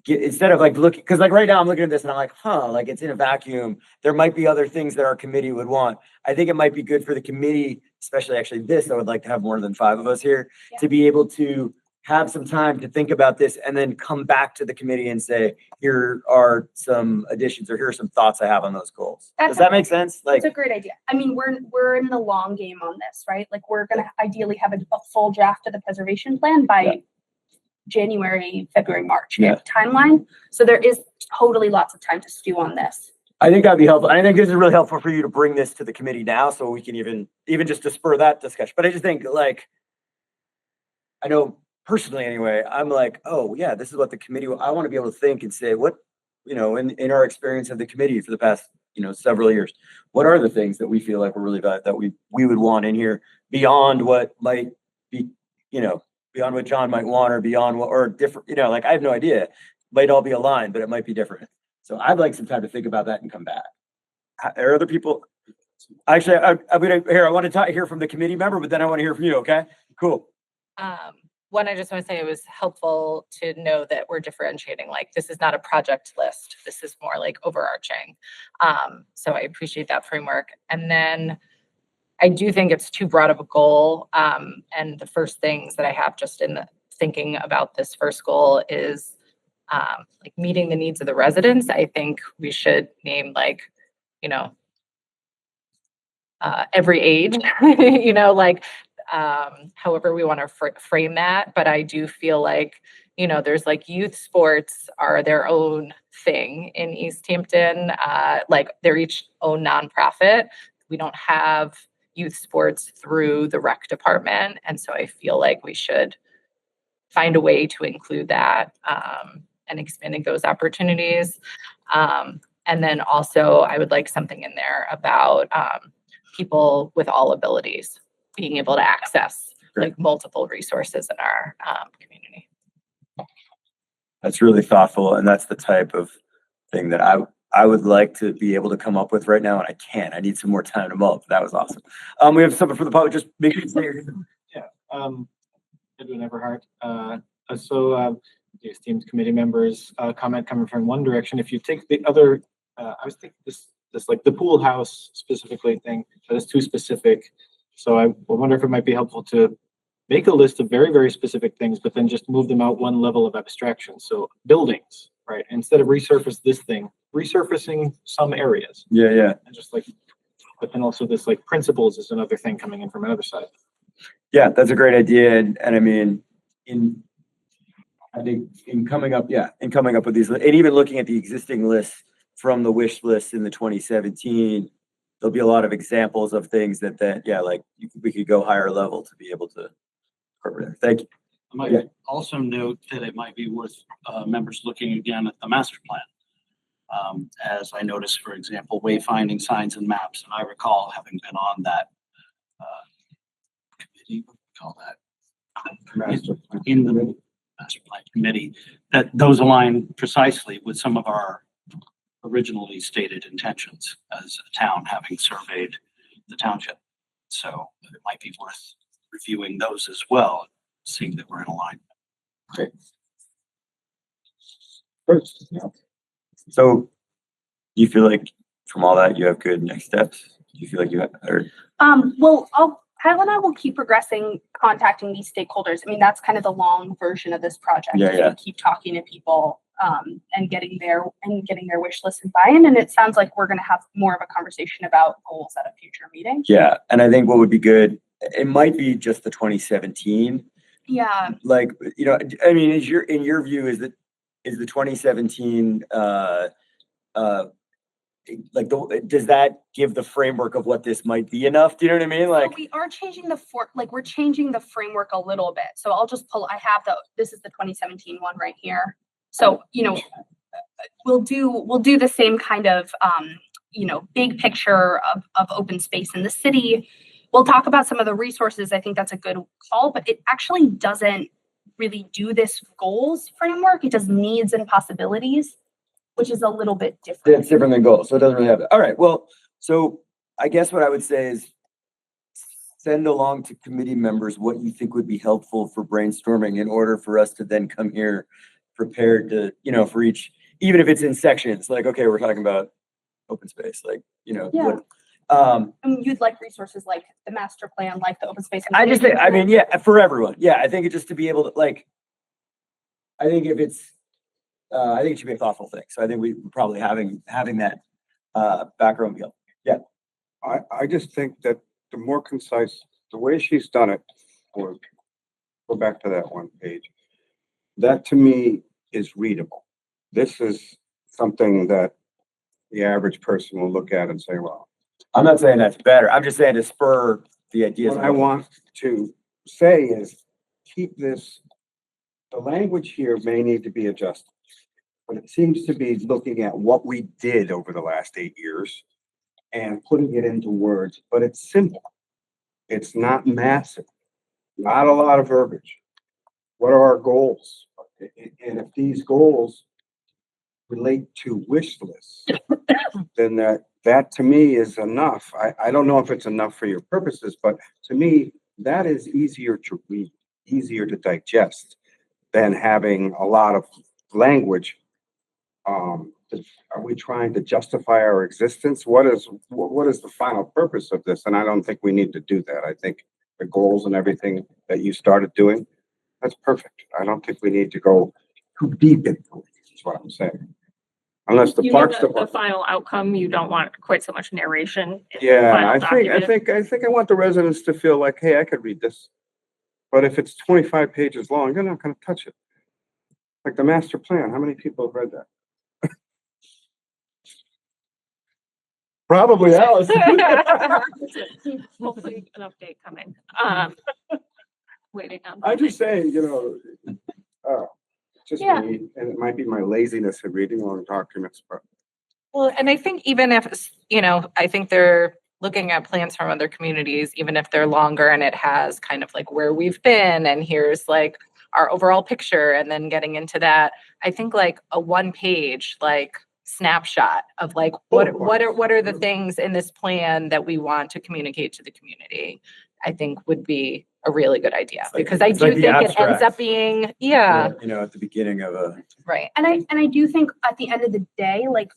instead of like looking, because like right now I'm looking at this and I'm like, like it's in a vacuum. There might be other things that our committee would want. I think it might be good for the committee, especially actually I would like to have more than 5 of us here, to be able to have some time to think about this and then come back to the committee and say, here are some additions or here are some thoughts I have on those goals. Does that make sense? That's a great idea. I mean, we're in the long game on this, right? Like we're going to ideally have a full draft of the preservation plan by January, February, March timeline. So there is totally lots of time to stew on this. I think that'd be helpful. I think this is really helpful for you to bring this to the committee now so we can even just to spur that discussion. But I just think like, I know personally anyway, I'm like, oh yeah, this is what the committee, I want to be able to think and say what, in our experience of the committee for the past, several years, what are the things that we feel like we're really valued, that we would want in here beyond what might be, beyond what John might want or beyond what, or different, like I have no idea. Might all be aligned, but it might be different. So I'd like some time to think about that and come back. Are other people? Actually, I want to hear from the committee member, but then I want to hear from you. Okay, cool. One, I just want to say it was helpful to know that we're differentiating, like this is not a project list. This is more like overarching. So I appreciate that framework. And then I do think it's too broad of a goal. And the first things that I have just in the thinking about this first goal is like meeting the needs of the residents. I think we should name like, every age, however we want to frame that. But I do feel like, there's like youth sports are their own thing in Easthampton. Like they're each own nonprofit. We don't have youth sports through the rec department. And so I feel like we should find a way to include that and expanding those opportunities. And then also I would like something in there about people with all abilities being able to access like multiple resources in our community. That's really thoughtful. And that's the type of thing that I would like to be able to come up with right now. And I can't, I need some more time to mull. That was awesome. We have something for the public, just make sure you say your name. Edwin Everhart. The esteemed committee members, comment coming from one direction. If you take the other, I was thinking this like the pool house specifically thing, that is too specific. So I wonder if it might be helpful to make a list of very, very specific things, but then just move them out one level of abstraction. So buildings, right? Instead of resurfacing some areas. Yeah. And just like, but then also this like principles is another thing coming in from another side. Yeah, that's a great idea. And I mean, I think in coming up with these, and even looking at the existing lists from the wish list in the 2017, there'll be a lot of examples of things that we could go higher level to be able to cover there. Thank you. I might also note that it might be worth members looking again at the master plan. As I noticed, for example, wayfinding signs and maps, and I recall having been on that committee, what do we call that? In the master plan committee, that those align precisely with some of our originally stated intentions as a town, having surveyed the township. So it might be worth reviewing those as well, seeing that we're in alignment. Great. So you feel like from all that you have good next steps? Do you feel like you have, or well, Kyle and I will keep progressing, contacting these stakeholders. I mean, that's kind of the long version of this project. Yeah. Keep talking to people and getting their wish list and buy-in. And it sounds like we're going to have more of a conversation about goals at a future meeting. Yeah, and I think what would be good, it might be just the 2017. Yeah. Like, I mean, in your view, is the 2017 like, does that give the framework of what this might be enough? Do you know what I mean? So Like, we are changing we're changing the framework a little bit. So I'll just I have this is the 2017 one right here. So, we'll do the same kind of, big picture of open space in the city. We'll talk about some of the resources. I think that's a good call, but it actually doesn't really do this goals framework. It does needs and possibilities, which is a little bit different. it's different than goals, so it doesn't really have that. All right, well, so I guess what I would say is send along to committee members what you think would be helpful for brainstorming in order for us to then come here prepared to, for each, even if it's in sections, like, okay, we're talking about open space, like, Yeah. what, You'd like resources like the master plan, like the open space. I just think, I mean, yeah, for everyone. Yeah, I think it just to be able to, like, I think if it's, I think it should be a thoughtful thing. So I think we probably having that background deal. Yeah. I just think that the more concise, the way she's done it, or go back to that one page, that to me is readable. This is something that the average person will look at and say, well, I'm not saying that's better. I'm just saying to spur the ideas. what I want to say is keep this, the language here may need to be adjusted, but it seems to be looking at what we did over the last 8 years and putting it into words, but it's simple. It's not massive, not a lot of verbiage. What are our goals? And if these goals relate to wish lists, then that to me is enough. I don't know if it's enough for your purposes, but to me, that is easier to read, easier to digest than having a lot of language. Are we trying to justify our existence? What is the final purpose of this? And I don't think we need to do that. I think the goals and everything that you started doing, that's perfect. I don't think we need to go too deep into it, is what I'm saying. Unless the Parks The Department. final outcome, you don't want quite so much narration. in the Yeah, final I document. think I want the residents to feel like, hey, I could read this. But if it's 25 pages long, you're not gonna touch it. Like the master plan, how many people have read that? Probably Alice. Hopefully an update coming. Waiting on. I'm just saying, just Yeah. me, and it might be my laziness of reading long documents, but Well, and I think even if, I think they're looking at plans from other communities, even if they're longer and it has kind of like where we've been and here's like our overall picture and then getting into that, I think like a 1-page like snapshot of like what are the things in this plan that we want to communicate to the community, I think would be a really good idea, because I do think it ends up being, At the beginning of a. right. And I do think at the end of the day, like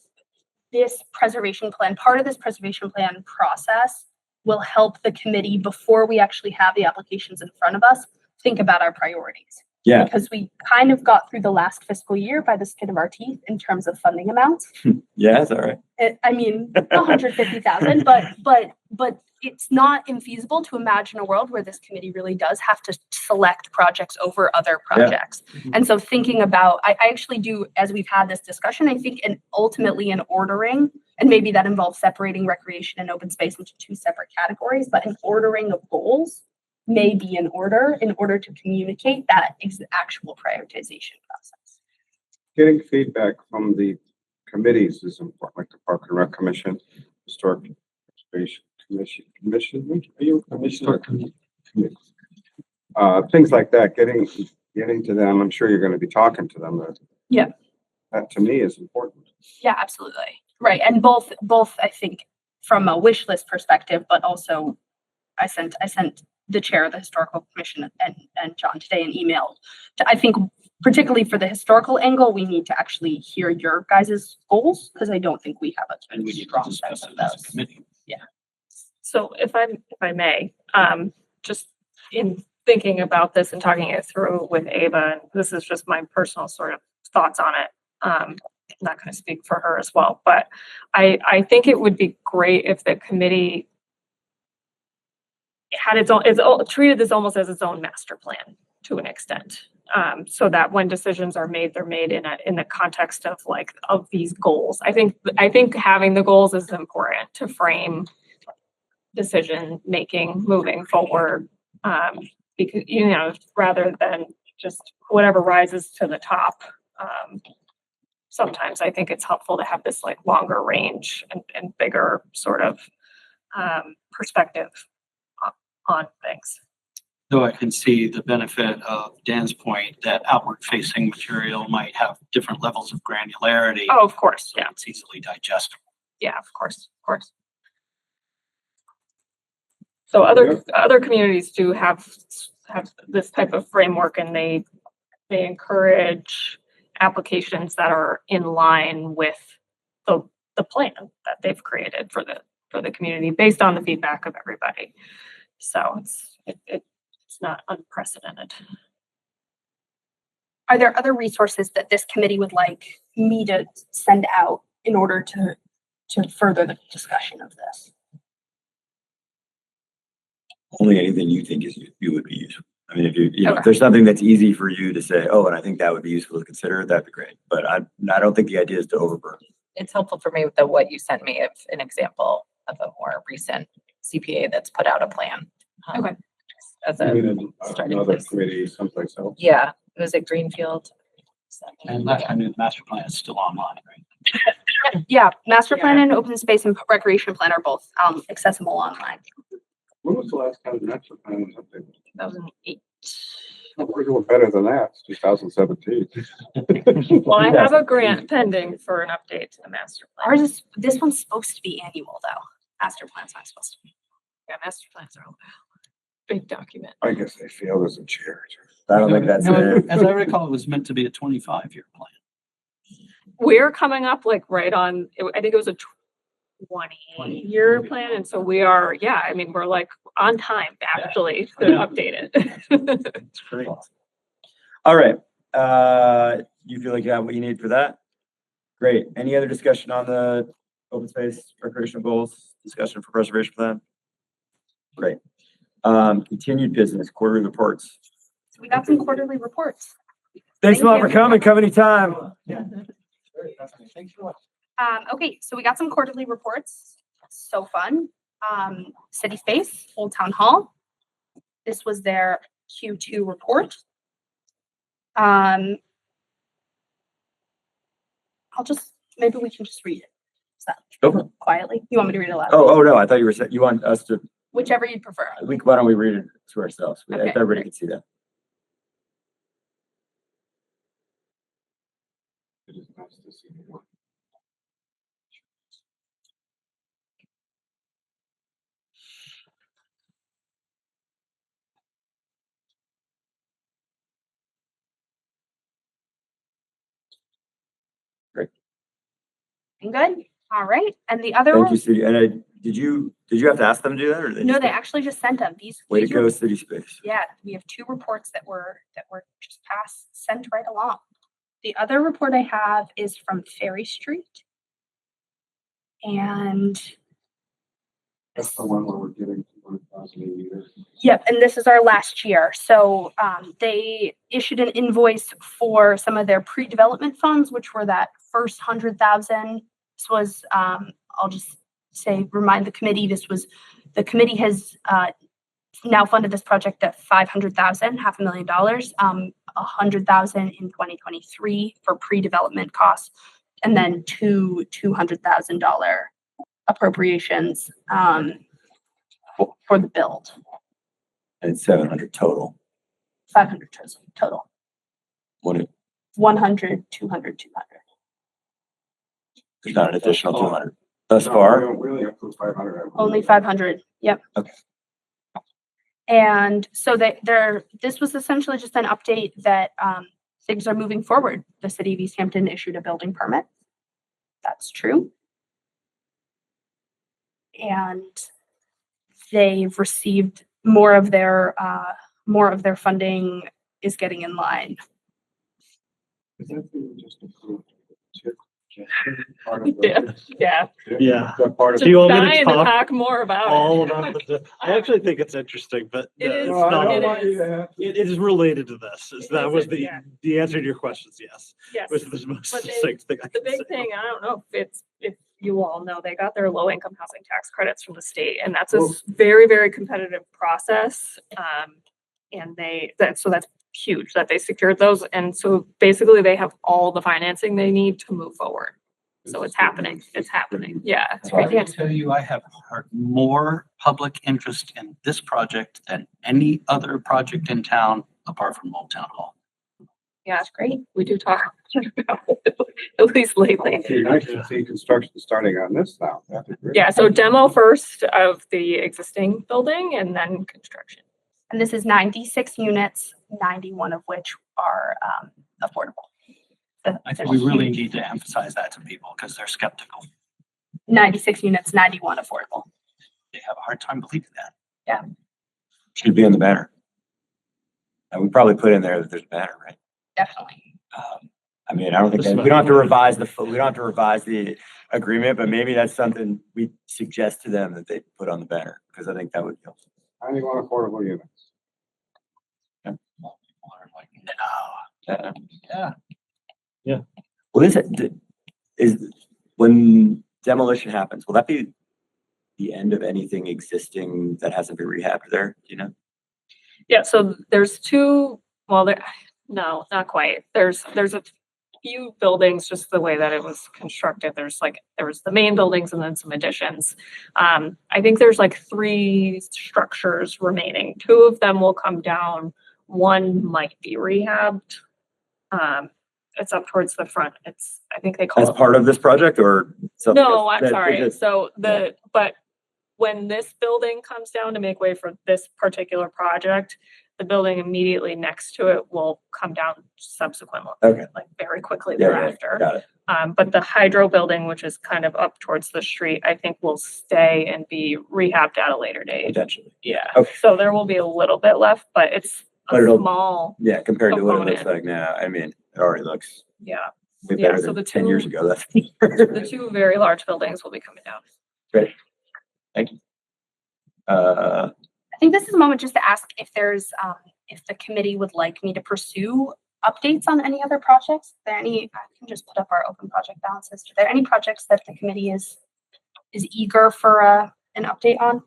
this preservation plan, part of this preservation plan process will help the committee before we actually have the applications in front of us, think about our priorities. Yeah. Because we kind of got through the last fiscal year by the skin of our teeth in terms of funding amounts. Yeah, that's all right. I mean, 150,000, but it's not infeasible to imagine a world where this committee really does have to select projects over other projects. And so thinking about, I actually do, as we've had this discussion, I think ultimately in ordering, and maybe that involves separating recreation and open space into 2 separate categories, but an ordering of goals may be in order to communicate that actual prioritization process. getting feedback from the committees is important, like the Park and Rec Commission, Historic Preservation Commission, are you a commissioner? Committee. Things like that, getting to them, I'm sure you're gonna be talking to them. Yeah. That to me is important. Yeah, absolutely. Right. And both, I think, from a wish list perspective, but also I sent the chair of the historical commission and John today an email. I think particularly for the historical angle, we need to actually hear your guys' goals, because I don't think we have And we a need to strong discuss sense of it as a those. committee. So if I may, just in thinking about this and talking it through with Ava, and this is just my personal sort of thoughts on it. I'm not going to speak for her as well, but I think it would be great if the committee had treated this almost as its own master plan to an extent. so that when decisions are made, they're made in the context of of these goals. I think having the goals is important to frame decision making moving forward. Because, rather than just whatever rises to the top. Sometimes I think it's helpful to have this longer range and bigger sort of perspective on things. Though I can see the benefit of Dan's point that outward facing material might have different levels of granularity. Oh, of course, so yeah. it's easily digestible. Yeah, of course. So other communities do have this type of framework, and they encourage applications that are in line with the plan that they've created for the community based on the feedback of everybody. So it's not unprecedented. Are there other resources that this committee would like me to send out in order to further the discussion of this? Only anything you think you would be useful. I mean, if you know, Okay. if there's something that's easy for you to say, oh, and I think that would be useful to consider, that'd be great. But I don't think the idea is to overburden. It's helpful for me with what you sent me of an example of a more recent CPA that's put out a plan. Okay. As I a mean, starting another place. committee someplace else. Yeah, it was at Greenfield. And the master plan is still online, right? Yeah, master plan and open space and recreation plan are both accessible online. When was the last time the master plan was updated? 2008. We're doing better than that. It's 2017. Well, I have a grant pending for an update to the master plan. This one's supposed to be annual though. Master plan's not supposed to be. Yeah, master plans are a big document. I guess they feel there's a chair. I don't think that's No, it. as I recall, it was meant to be a 25-year plan. We're coming up right on, I think it was a 20-year plan. And so we are, I mean, we're on time actually to update it. It's great. All right. You feel like you have what you need for that? Great. Any other discussion on the open space recreational goals, discussion for preservation plan? Great. Continued business, quarterly reports. So we got some quarterly reports. Thanks a Thank lot you. for coming. Come anytime. Okay, so we got some quarterly reports. So fun. City Space, Old Town Hall. This was their Q2 report. Maybe we can just read it. Is that Go for it. quietly? You want me to read it aloud? Oh, no, I thought you were saying, you want us to, Whichever you'd prefer. why don't we read it to ourselves? Okay. If everybody can see that. It is nice to see more. Good. All right. And the other Thank you, one? City. And did you have to ask them to do that, or No, just- they actually just sent them. Way to these go, were- City Space. Yeah, we have two reports that were just sent right along. The other report I have is from Ferry Street. And That's the one where we're getting 1,000 a year. yep, and this is our last year. So they issued an invoice for some of their pre-development funds, which were that first 100,000. This was, I'll just say, remind the committee, the committee has now funded this project at 500,000, $500,000, 100,000 in 2023 for pre-development costs, and then two $200,000 appropriations for the build. And it's 700 total. 500 total. What? 100, 200, 200. There's not an additional 200 thus No, far. we only approved 500. Only 500. Yep. Okay. And so this was essentially just an update that things are moving forward. The city of Easthampton issued a building permit. That's true. And they've received more of their funding is getting in line. Is that thing we just approved? Part of Yeah, the- yeah. Yeah. that part of Do you want me to Dying to talk talk more about all it. about I actually think it's interesting, but It is- it's No, I not. don't it want you is. to have. It is related to this. It That is, was the yeah. the answer to your questions. Yes, Yes. was the most But they- succinct thing I The can big say. thing, I don't know if you all know, they got their low income housing tax credits from the state, and that's a very, very competitive process. And so that's huge that they secured those. And so basically they have all the financing they need to move forward. So it's happening. It's happening. Yeah. It's I great. can tell you, I have heard more public interest in this project than any other project in town apart from Old Town Hall. Yeah, it's great. We do talk about it, at least lately. It'd be nice to see construction starting on this now. That'd be great. Yeah, so demo first of the existing building and then construction. And this is 96 units, 91 of which are affordable. I think we really need to emphasize that to people because they're skeptical. 96 units, 91 affordable. They have a hard time believing that. Should be on the banner. And we probably put in there that there's a banner, right? Definitely. I mean, I don't think that, we don't have to revise the agreement, but maybe that's something we suggest to them that they put on the banner, because I think that would help. 91 affordable units. People are like, no. Yeah. Well, is when demolition happens, will that be the end of anything existing that hasn't been rehabbed there? Do you know? Yeah, so there's two, well, no, not quite. There's a few buildings, just the way that it was constructed. There was the main buildings and then some additions. I think there's like 3 structures remaining. 2 of them will come down. 1 might be rehabbed. It's up towards the front. I think they call As it. part of this project or something? No, I'm That- sorry. that- So but when this building comes down to make way for this particular project, the building immediately next to it will come down subsequently, Okay. like very quickly Yeah, thereafter. got it. But the hydro building, which is kind of up towards the street, I think will stay and be rehabbed at a later date. Potentially. Yeah. Okay. So there will be a little bit left, but it's But a it'll- small, Yeah, compared to what it looks component. like now. I mean, it already looks yeah. way Yeah, better so than the 10 years two- ago. That's The 2 very large buildings will be coming down. great. Thank you. I think this is a moment just to ask if there's, if the committee would like me to pursue updates on any other projects. Are there any, I can just put up our open project balances. Are there any projects that the committee is eager for an update on?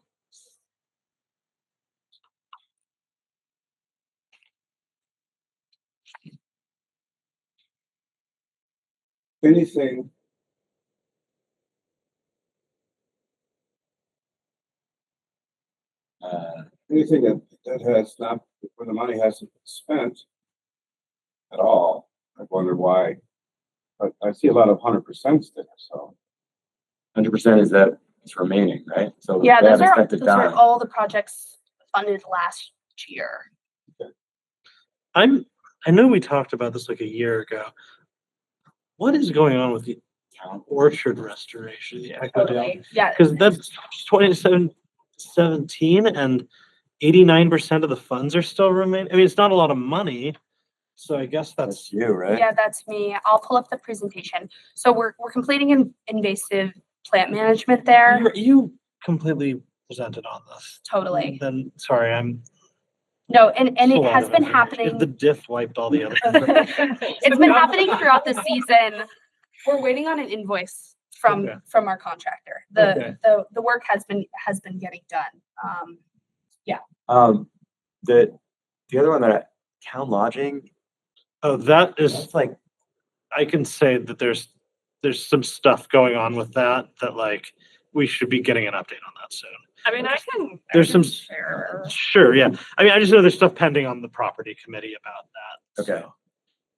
Anything. Anything that has not, where the money hasn't been spent at all, I wonder why. But I see a lot of 100% there, so. 100% is that it's remaining, right? So Yeah, they those haven't are, spent a those are dime. all the projects funded last year. I know we talked about this like a year ago. What is going on with the town orchard restoration? The Echo Dale? Totally. Yeah, Because that's 2017 and 89% of the funds are still remaining. I mean, it's not a lot of money. So I guess That's that's, you, right? yeah, that's me. I'll pull up the presentation. So we're completing an invasive plant management there. you completely presented on this. Totally. Then, sorry, I'm. No, and it's a it lot has of been information. If the happening. diff wiped all the other. It's been happening throughout the season. We're waiting on an invoice Okay. from our contractor. Okay. The work has been getting done. The other one that town lodging, Oh, that is, it's like, I can say that there's some stuff going on with that like we should be getting an update on that soon. I mean, I can. There's some share. Sure, yeah. I mean, I just know there's stuff pending on the property committee about that. Okay. so.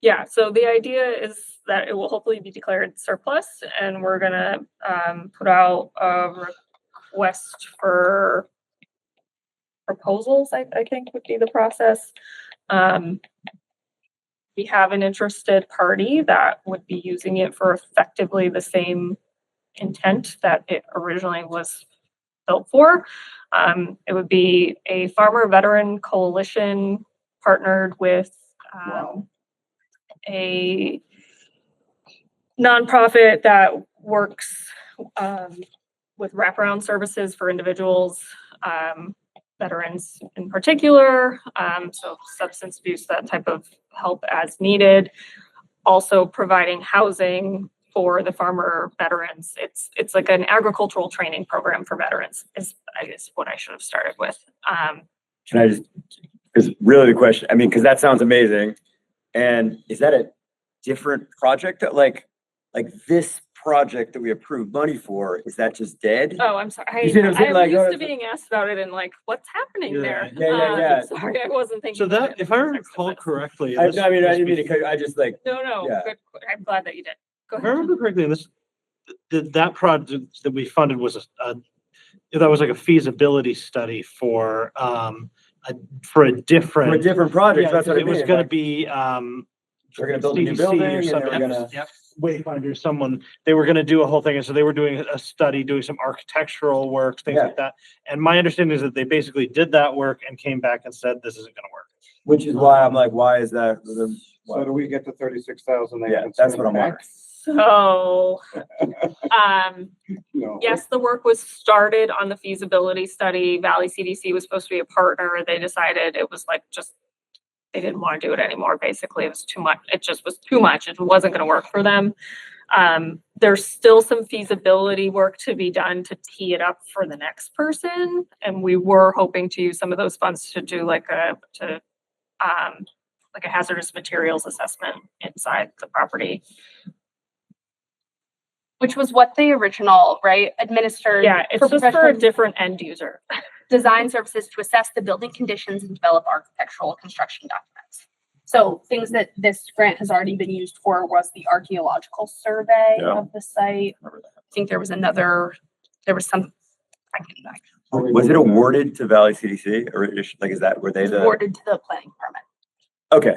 Yeah, so the idea is that it will hopefully be declared surplus and we're gonna put out a request for proposals, I think would be the process. We have an interested party that would be using it for effectively the same intent that it originally was built for. It would be a farmer veteran coalition partnered with Wow. a nonprofit that works with wraparound services for individuals, veterans in particular, so substance abuse, that type of help as needed. Also providing housing for the farmer veterans. It's like an agricultural training program for veterans is, I guess, what I should have started with. Can I just, because really the question, I mean, because that sounds amazing. And is that a different project that like this project that we approved money for, is that just dead? Oh, I'm sorry. You see what I'm saying? I'm Like, used to being asked about it and like, what's happening there? Yeah. Sorry, I wasn't thinking. So about that, it in if the I context of recall this. correctly. I this- mean, I this didn't mean to, be- cut you, I just like, No, Yeah. good. I'm glad that you did. Go If I ahead. remember correctly, that project that we funded was that was like a feasibility study for a different. project, Yeah, that's what I it mean. was gonna like, be, They're gonna build a new CDC building or and they some- were gonna. Yep, Wayfinder, someone, they were gonna do a whole thing, and so they were doing a study, doing some architectural work, things Yeah. like that. And my understanding is that they basically did that work and came back and said, this isn't gonna work. Which is why I'm like, why is that? So do we get the 36,000? Yeah, that's what I'm wondering. So, No. yes, the work was started on the feasibility study. Valley CDC was supposed to be a partner. They decided it was like just, they didn't want to do it anymore. Basically, it was too much. It just was too much. It wasn't going to work for them. There's still some feasibility work to be done to tee it up for the next person. And we were hoping to use some of those funds to do like a hazardous materials assessment inside the property. Which was what the original, right, administered. Yeah, it's just for a professional different end user. design services to assess the building conditions and develop architectural construction documents. So things that this grant has already been used for was the archaeological survey Yeah. of the site. I think there was some, Was it awarded to Valley CDC or like, is that, were they the? awarded to the planning department. Okay,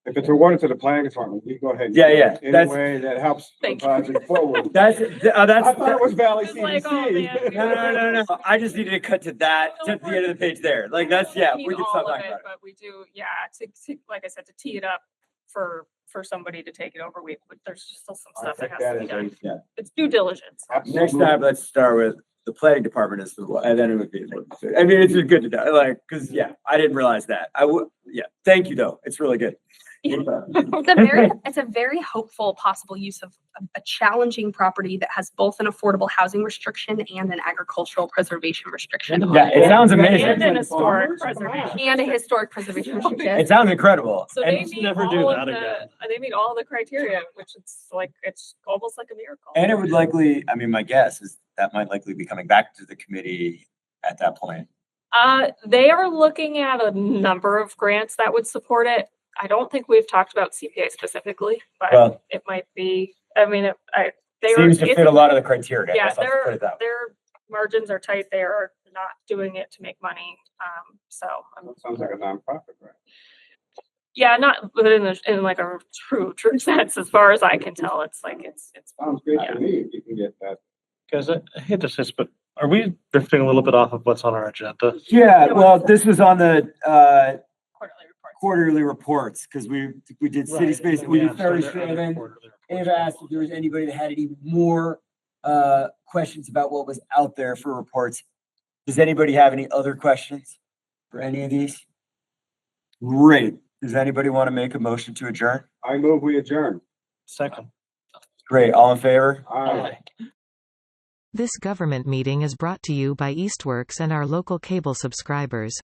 If it's awarded to the planning department, we go ahead. and Yeah, do it yeah, In a that's- way that helps the Thank you. project forward. that's. I thought it was Valley It's like, oh, man, CDC. No. I just needed to cut to that, to the end of the page there. Like, that's, yeah, Need we can all stop of talking about it. But we do, yeah, to, like I said, to tee it up for somebody to take it over. There's still some I stuff that think has to that be is done. Yeah. It's due diligence. Next time, let's start with the planning department is the one, and then it would be, I mean, it's just good to know, like, cause yeah, I didn't realize that. Thank you though. It's really good. It's a very hopeful possible use of a challenging property that has both an affordable housing restriction and an agricultural preservation restriction. on Yeah, it sounds And amazing. an historic preservation. And a historic preservation restriction. It sounds incredible. So And they meet never do all that of again. they meet all the criteria, which it's almost like a miracle. And it would likely, I mean, my guess is that might likely be coming back to the committee at that point. They are looking at a number of grants that would support it. I don't think we've talked about CPA specifically, but Well, it might be, I mean, seems to fit a lot of the criteria. I Yeah, guess I'll put it that way. their margins are tight. They are not doing it to make money. That sounds like a nonprofit, right? Yeah, not in like a true sense, as far as I can tell. It's like it's Sounds good Yeah. to me, if you can get that. Guys, I hate to say this, but are we drifting a little bit off of what's on our agenda? Yeah, well, this was on the, quarterly reports. quarterly reports, because we did city Right, space, so we yeah, did so Ferry there are Street, other and then quarterly Ava reports. asked if there was anybody that had any more questions about what was out there for reports. Does anybody have any other questions for any of these? Great. Does anybody want to make a motion to adjourn? I move we adjourn. Second. Great. All in favor? Aye. This government meeting is brought to you by Eastworks and our local cable subscribers.